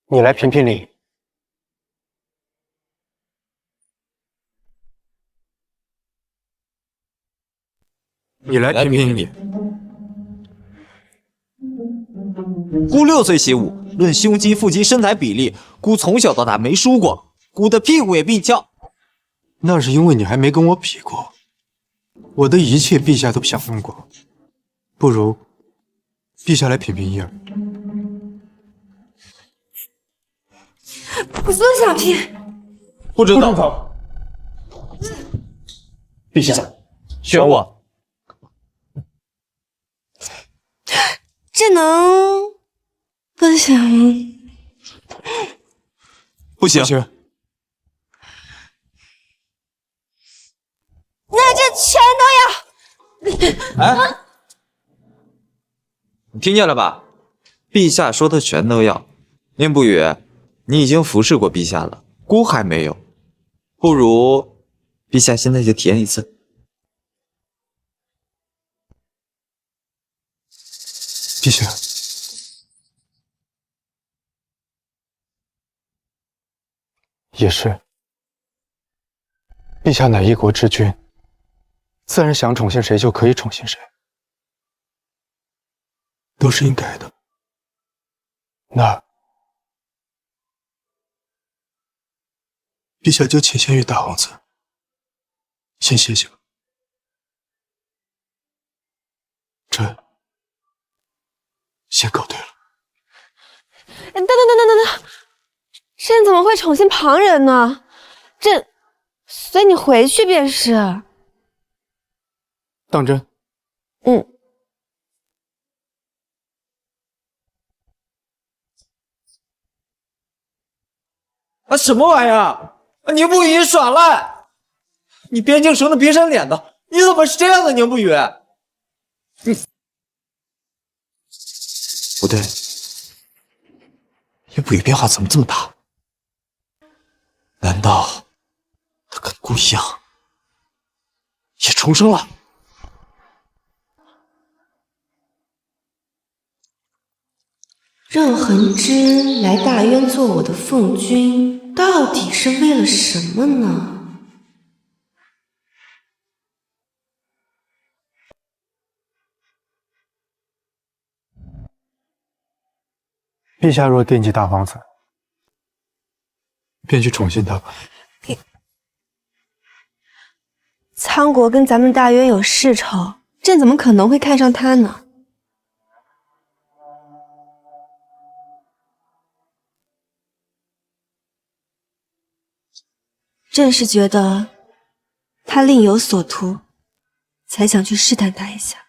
你来评评理。你来评评理。孤6岁习武，论胸肌、腹肌、身材比例，孤从小到大没输过，孤的屁股也比你翘。那是因为你还没跟我比过，我的一切陛下都享用过，不如陛下来品评一二。我不想评，不准走！陛下，选我。这能不行？不行。那就全都要！哎，你听见了吧？陛下说的全都要。宁不语，你已经服侍过陛下了，孤还没有，不如陛下现在就体验一次。陛下，也是。陛下乃一国之君，自然想宠幸谁就可以宠幸谁，都是应该的。那陛下就倾先于大皇子，先歇歇吧。朕先告退了。等，朕怎么会宠幸旁人呢？朕随你回去便是。当真？嗯。啊，什么玩意儿？宁不语耍赖！你边境绳的别闪脸的，你怎么是这样的，宁不语？不对，宁不语变化怎么这么大？难道他跟孤一样，也重生了？让恒之来大渊做我的奉君，到底是为了什么呢？陛下若惦记大皇子，便去宠幸他吧。苍国跟咱们大渊有世仇，朕怎么可能会看上他呢？朕是觉得他另有所图，才想去试探他一下。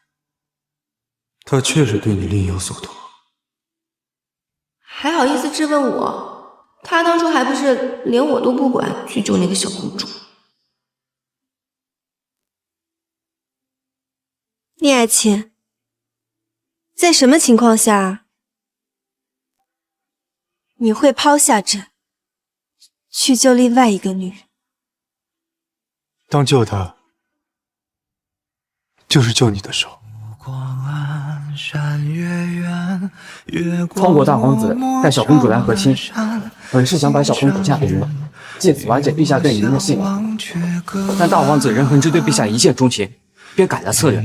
他确实对你另有所图。还好意思质问我？他当初还不是连我都不管，去救那个小公主。聂爱卿，在什么情况下你会抛下朕，去救另外一个女人？当救他，就是救你的时候。苍国大皇子带小公主来和亲，本是想把小公主嫁给您，借此瓦解陛下对您的信任。但大皇子任恒之对陛下一见钟情，便改了策略。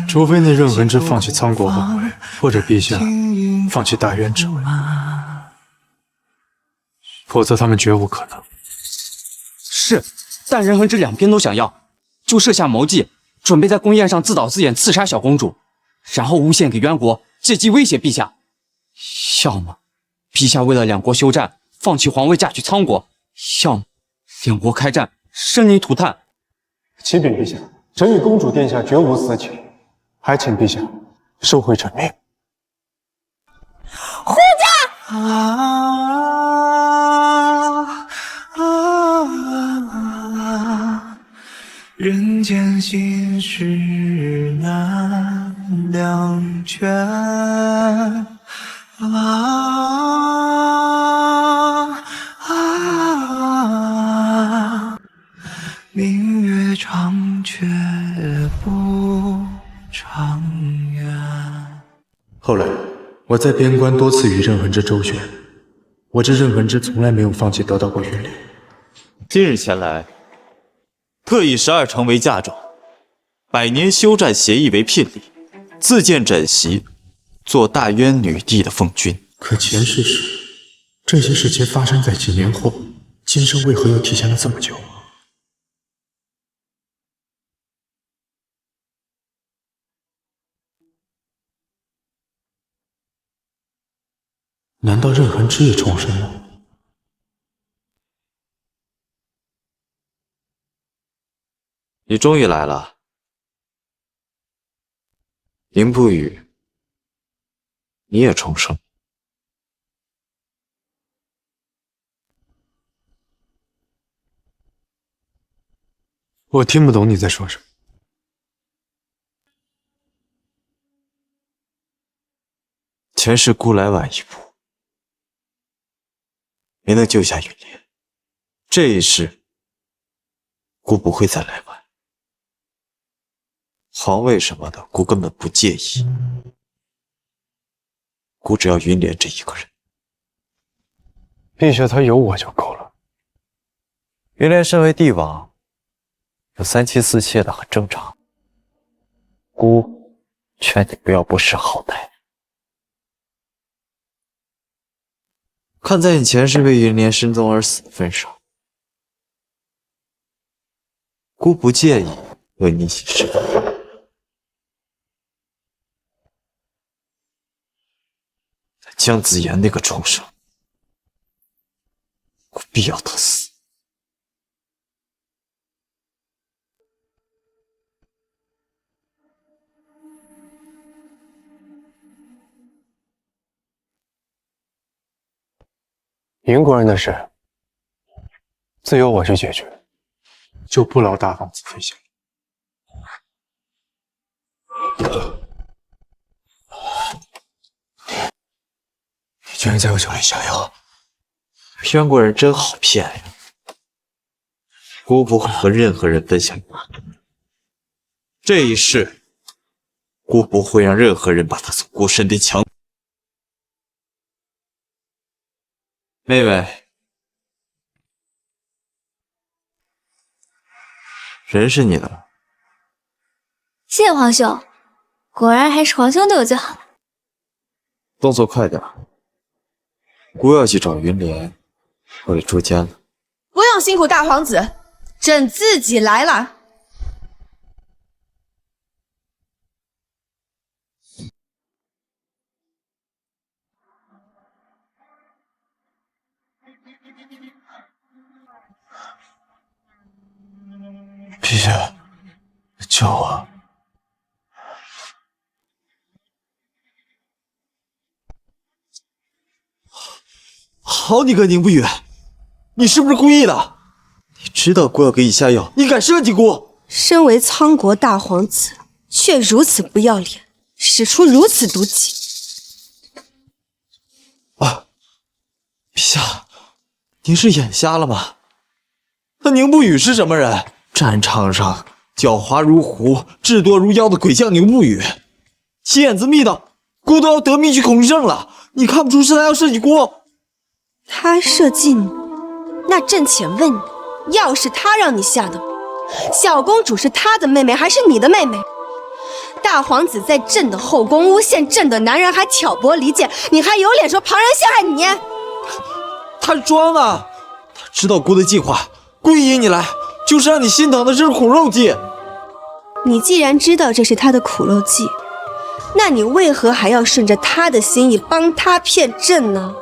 除非那任恒之放弃苍国后，或者陛下放弃大渊之位，否则他们绝无可能。是，但任恒之两边都想要，就设下谋计，准备在宫宴上自导自演刺杀小公主，然后诬陷给渊国，借机威胁陛下。要么陛下为了两国休战，放弃皇位嫁去苍国，要么两国开战，生灵涂炭。启禀陛下，臣与公主殿下绝无私情，还请陛下收回臣命。护驾！人间心事难两全明月长却不长远。后来，我在边关多次与任恒之周旋，我知任恒之从来没有放弃得到过云莲。今日前来，特以12城为嫁妆，100年休战协议为聘礼，自荐枕席，做大渊女帝的奉君。可前世时，这些事情发生在几年后，今生为何又提前了这么久？难道任恒之也重生了？你终于来了，林不语，你也重生。我听不懂你在说什么。前世孤来晚一步，没能救下云莲，这一世孤不会再来晚。皇位什么的，孤根本不介意，孤只要云莲这一个人。陛下，他有我就够了。云莲身为帝王，有3妻4妾的很正常。孤劝你不要不识好歹。看在你前世为云莲失踪而死的份上，孤不介意和你一起释放。姜子牙那个畜生，我必要他死。云国人的事，自由我去解决，就不劳大皇子费心。你居然在我酒里下药！渊国人真好骗呀！孤不会和任何人分享你这一世，孤不会让任何人把他从孤身边抢。妹妹，人是你的，谢谢皇兄，果然还是皇兄对我最好。动作快点，姑要去找云莲，我得捉奸了。不用辛苦大皇子，朕自己来了。陛下，救我！好你个宁不语，你是不是故意的？你知道姑要给你下药，你敢设计姑？身为苍国大皇子，却如此不要脸，使出如此毒计。陛下，您是眼瞎了吗？那宁不语是什么人？战场上狡猾如狐、智多如妖的鬼将宁不语，其眼自密道，姑都要得密去恐惧症了，你看不出是他要设计姑？他设计你，那朕且问你，药是他让你下的吗？小公主是他的妹妹还是你的妹妹？大皇子在朕的后宫诬陷朕的男人，还挑拨离间，你还有脸说旁人陷害你？他装啊！他知道姑的计划，故意引你来，就是让你心疼的是苦肉计。你既然知道这是他的苦肉计，那你为何还要顺着他的心意帮他骗朕呢？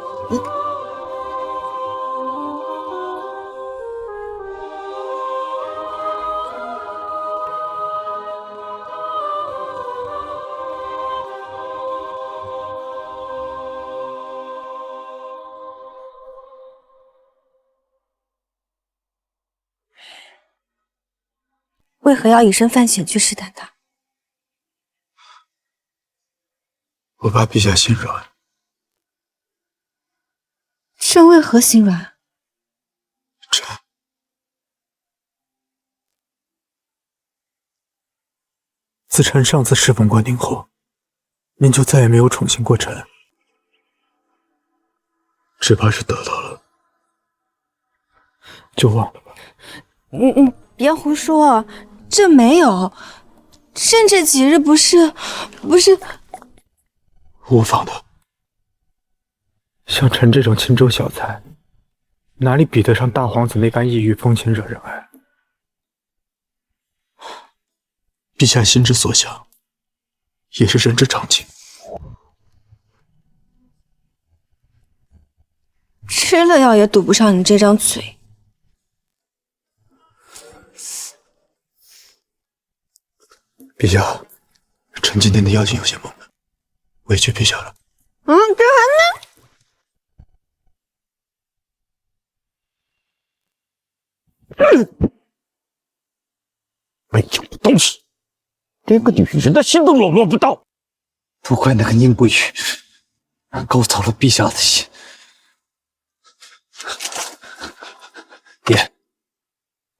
为何要以身犯险去试探他？我怕陛下心软。朕为何心软？自臣上次侍奉过您后，您就再也没有宠幸过臣，只怕是得到了，就忘了吧。别胡说，朕没有。朕这几日不是。无妨的。像臣这种青州小才，哪里比得上大皇子那般异域风情惹人爱？陛下心之所向，也是人之常情。吃了药也堵不上你这张嘴。陛下，臣今天的药劲有些猛了，委屈陛下了。这还没用的东西，连个女人的心都笼络不到。都怪那个宁不语，勾走了陛下的心。爹，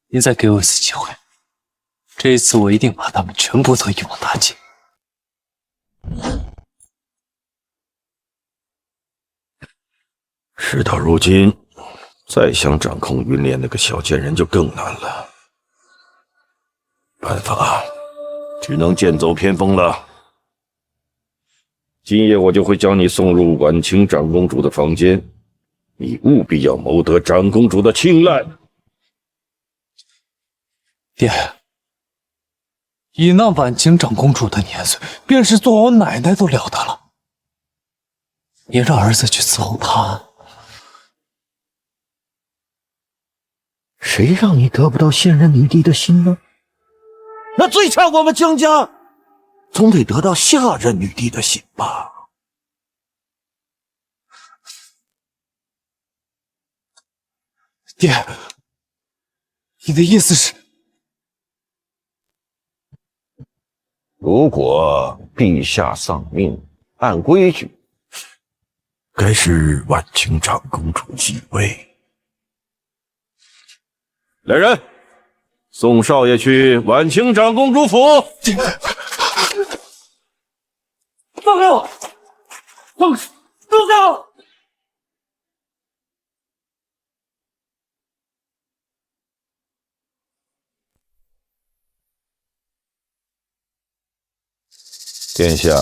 您再给我一次机会，这一次我一定把他们全部都一网打尽。事到如今，再想掌控云莲那个小贱人就更难了。办法只能剑走偏锋了。今夜我就会将你送入婉清长公主的房间，你务必要谋得长公主的青睐。爹，以那婉清长公主的年岁，便是做我奶奶都了得了。您让儿子去伺候她。谁让你得不到现任女帝的心呢？那最差我们江家总得得到下任女帝的心吧？爹，你的意思是？如果陛下丧命，按规矩，该是婉清长公主继位。来人，送少爷去婉清长公主府。放开我！放开我！殿下，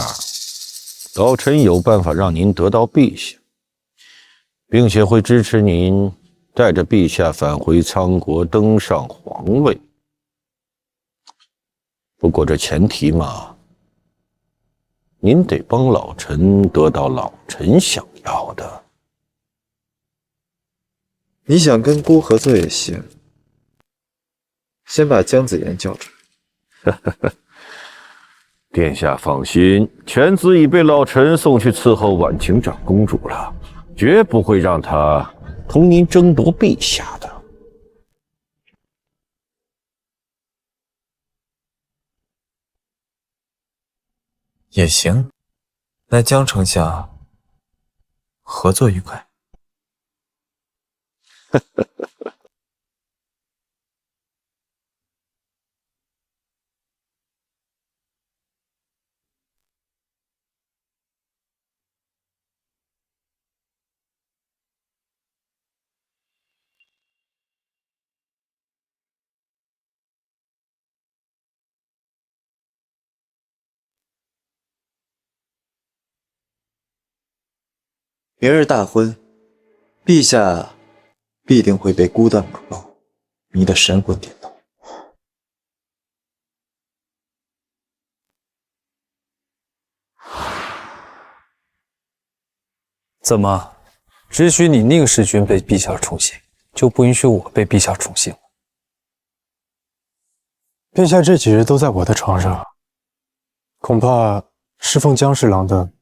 老臣有办法让您得到陛下，并且会支持您带着陛下返回苍国，登上皇位。不过这前提嘛，您得帮老臣得到老臣想要的。你想跟孤合作也行，先把姜子牙叫出来。殿下放心，犬子已被老臣送去伺候婉晴长公主了，绝不会让她同您争夺陛下的。也行，那姜丞相合作愉快。明日大婚，陛下必定会被孤单不露，迷得神魂颠倒。怎么，只许你宁世君被陛下宠幸，就不允许我被陛下宠幸？陛下这几日都在我的床上，恐怕侍奉姜侍郎的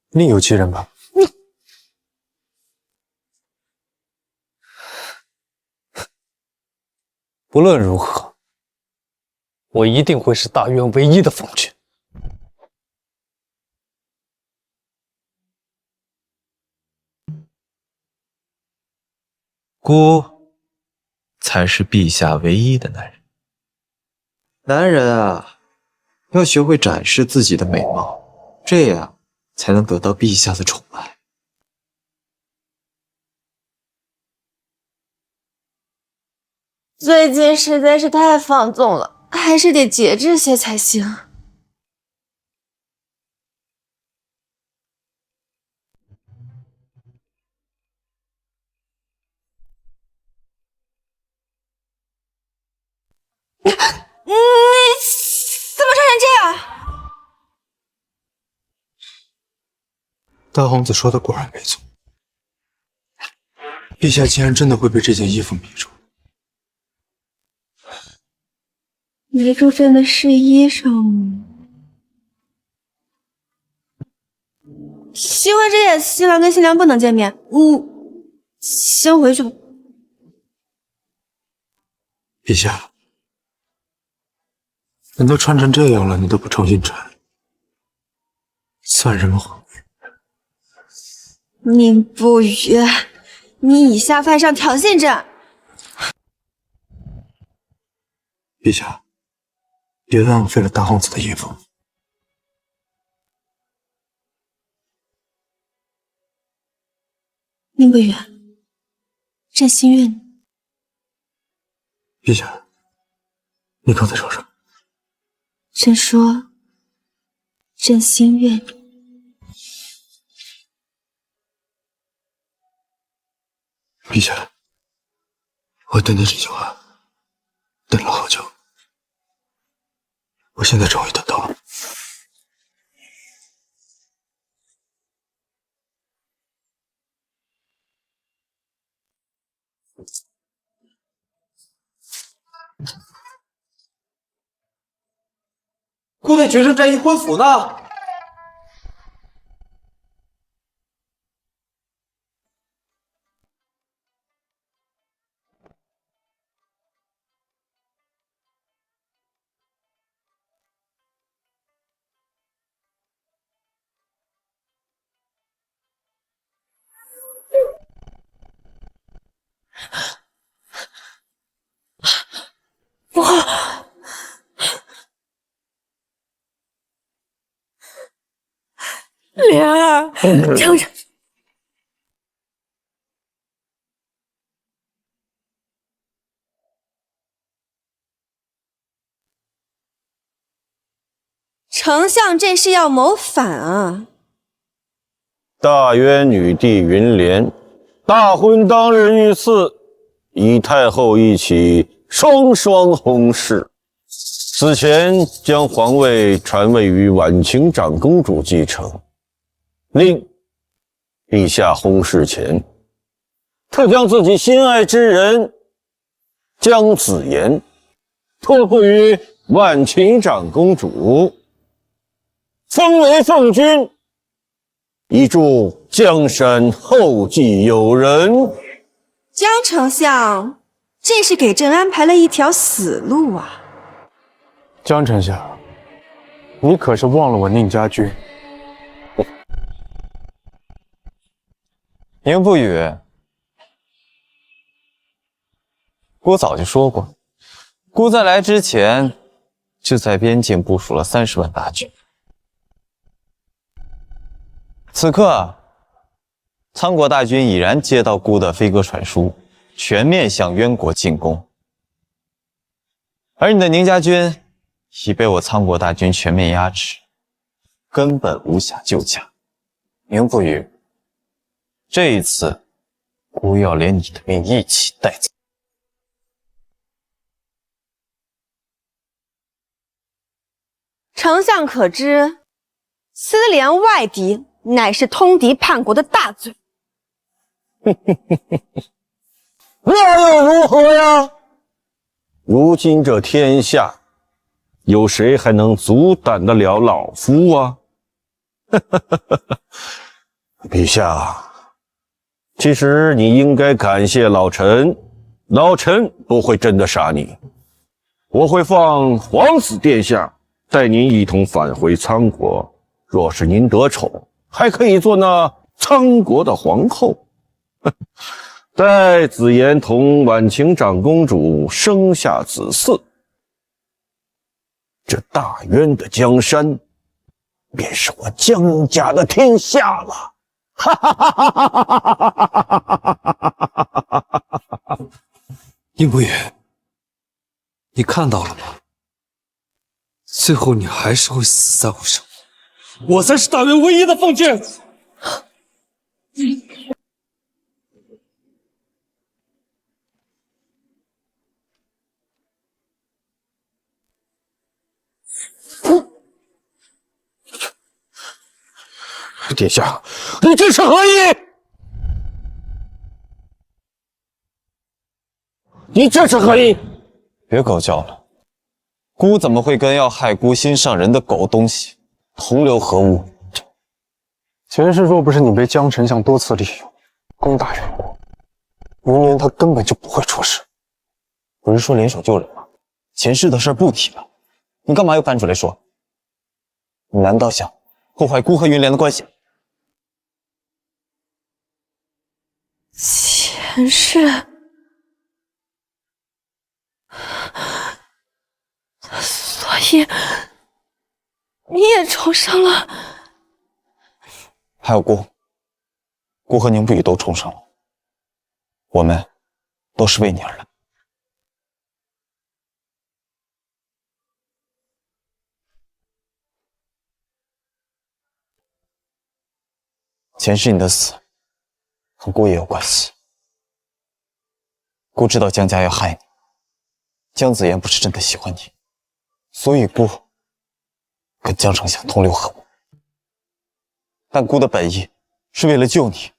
另有其人吧？不论如何，我一定会是大渊唯一的奉君。孤才是陛下唯一的男人。男人啊，要学会展示自己的美貌，这样才能得到陛下的宠爱。最近实在是太放纵了，还是得节制些才行。你怎么穿成这样？大皇子说的果然没错，陛下竟然真的会被这件衣服迷住。迷住真的是衣裳吗？新婚之夜，新郎跟新娘不能见面，先回去吧。陛下，人都穿成这样了，你都不重新穿，算什么好？宁不语，你以下犯上挑衅朕！陛下，别浪费了大皇子的衣服。宁不语，朕心悦你。陛下，你刚才说什么？朕说，朕心悦你。陛下，我等的这句话等了好久，我现在终于等到了。孤对决胜战役婚服呢？莲儿，程程，丞相这是要谋反啊！大渊女帝云莲，大婚当日御赐，与太后一起双双薨逝。死前将皇位传位于婉清长公主继承。另，陛下薨逝前，特将自己心爱之人姜子妍托付于婉清长公主，封为凤君。以助江山后继有人。江丞相，这是给朕安排了一条死路啊！江丞相，你可是忘了我宁家军？宁不语，姑早就说过，姑在来之前就在边境部署了30万大军。此刻，仓国大军已然接到姑的飞鸽传书，全面向渊国进攻。而你的宁家军已被我仓国大军全面压制，根本无暇救驾。宁不语，这一次，姑要连你的命一起带走。丞相可知，私联外敌乃是通敌叛国的大罪。那又如何呀？如今这天下，有谁还能阻挡得了老夫啊？陛下，其实你应该感谢老臣，老臣不会真的杀你，我会放皇子殿下带您一同返回仓国。若是您得宠，还可以做那仓国的皇后。待子妍同婉清长公主生下子嗣，这大渊的江山便是我江家的天下了。哈哈哈哈哈哈！宁不语，你看到了吗？最后你还是会死在我手里。我才是大渊唯一的凤君。殿下，你这是何意？你这是何意？别狗叫了，姑怎么会跟要害姑心上人的狗东西同流合污？前世若不是你被江丞相多次利用，攻打渊国，云莲他根本就不会出事。不是说联手救人吗？前世的事不提了，你干嘛又搬出来说？你难道想破坏姑和云莲的关系？前世，所以你也重生了。还有姑和宁不语都重生了，我们都是为你而来。前世你的死和姑也有关系。姑知道江家要害你，江子妍不是真的喜欢你，所以姑跟江丞相同流合污。但姑的本意是为了救你，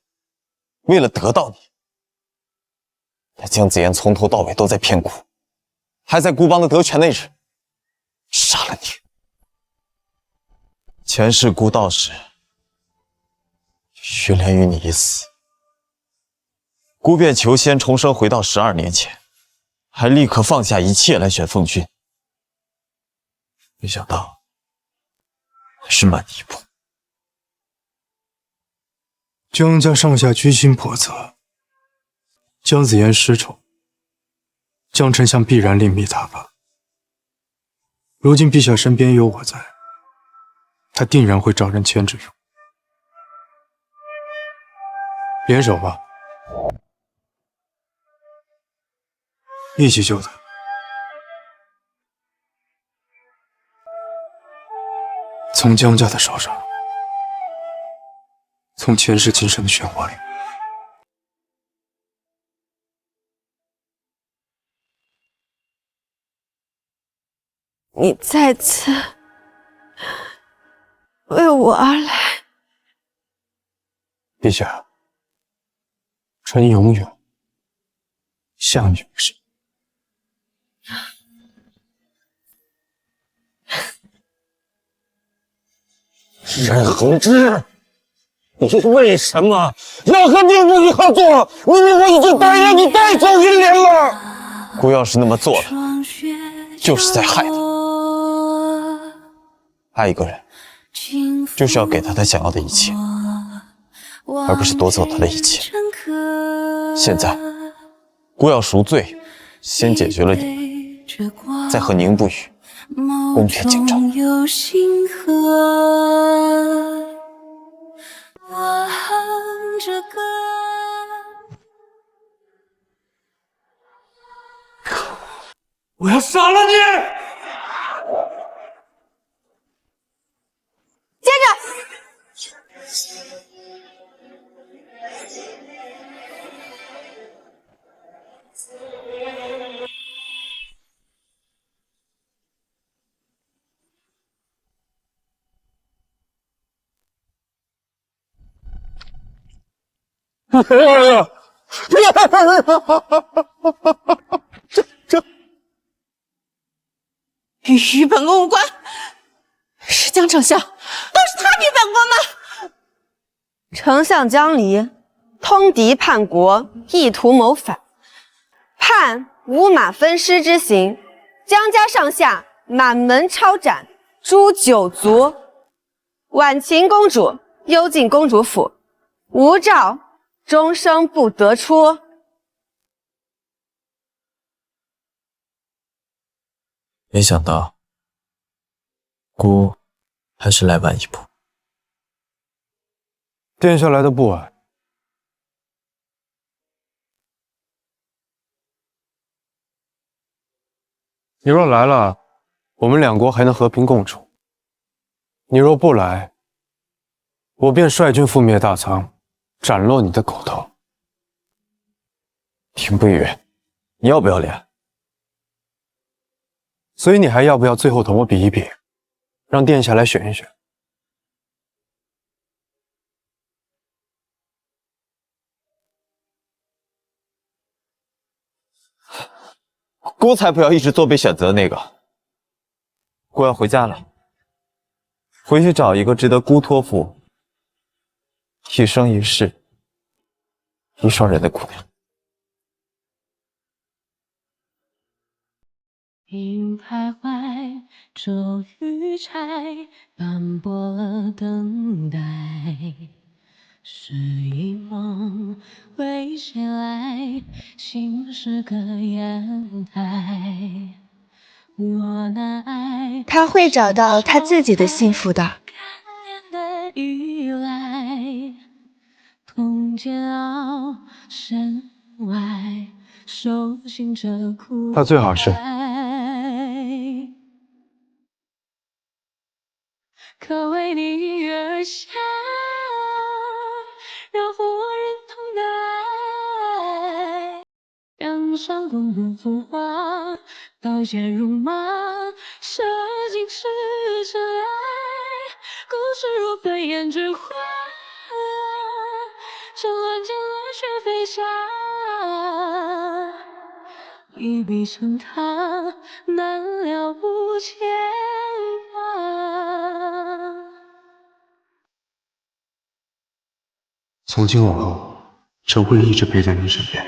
为了得到你。但江子妍从头到尾都在骗姑，还在姑帮的得权那日杀了你。前世姑到时，云莲与你一死，姑便求仙重生回到12年前，还立刻放下一切来选凤君。没想到还是慢一步。江家上下居心叵测，江子妍失宠，江丞相必然另觅他吧。如今陛下身边有我在，他定然会找人牵制住。联手吧，一起救他。 ”从江家的手上，从前世今生的漩涡里。你再次为我而来。陛下，臣永远向你而生。任恒之，你为什么要和宁不语合作？明明我已经答应你带走云莲了。姑要是那么做了，就是在害他。爱一个人，就是要给他他想要的一切，而不是夺走他的一切。现在，姑要赎罪，先解决了你，再和宁不语公平竞争。我要杀了你！接着，与本宫无关，是江丞相，都是他逼本宫的。丞相江离通敌叛国，意图谋反，判五马分尸之刑，江家上下满门抄斩，诛9族。婉晴公主幽禁公主府，无诏终生不得出。没想到，姑还是来晚一步。殿下来的不晚。你若来了，我们两国还能和平共处；你若不来，我便率军覆灭大仓，斩落你的狗头。廷不语，你要不要脸？所以你还要不要最后同我比一比，让殿下来选一选？姑才不要一直做被选择的那个。姑要回家了，回去找一个值得姑托付一生一世一双人的姑娘。云徘徊，骤雨柴，斑驳了等待。是一梦，为谁来？心是个烟台。我难爱，他会找到他自己的幸福的。的依赖，痛煎熬，身外，手心着苦。他最好是。可为你而下，让火人痛的爱，让伤攻入风花，刀剑如麻，射尽是尘埃。故事若飞燕之花，趁乱间来雪飞下，一笔成他，难了无牵挂。从今往后，臣会一直陪在您身边。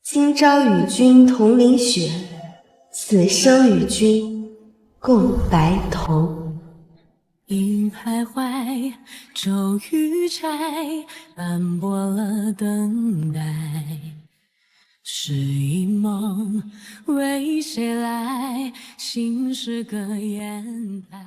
今朝与君同淋雪，此生与君共白头。云徘徊，骤雨柴，斑驳了等待。是一梦，为谁来？心是个烟台。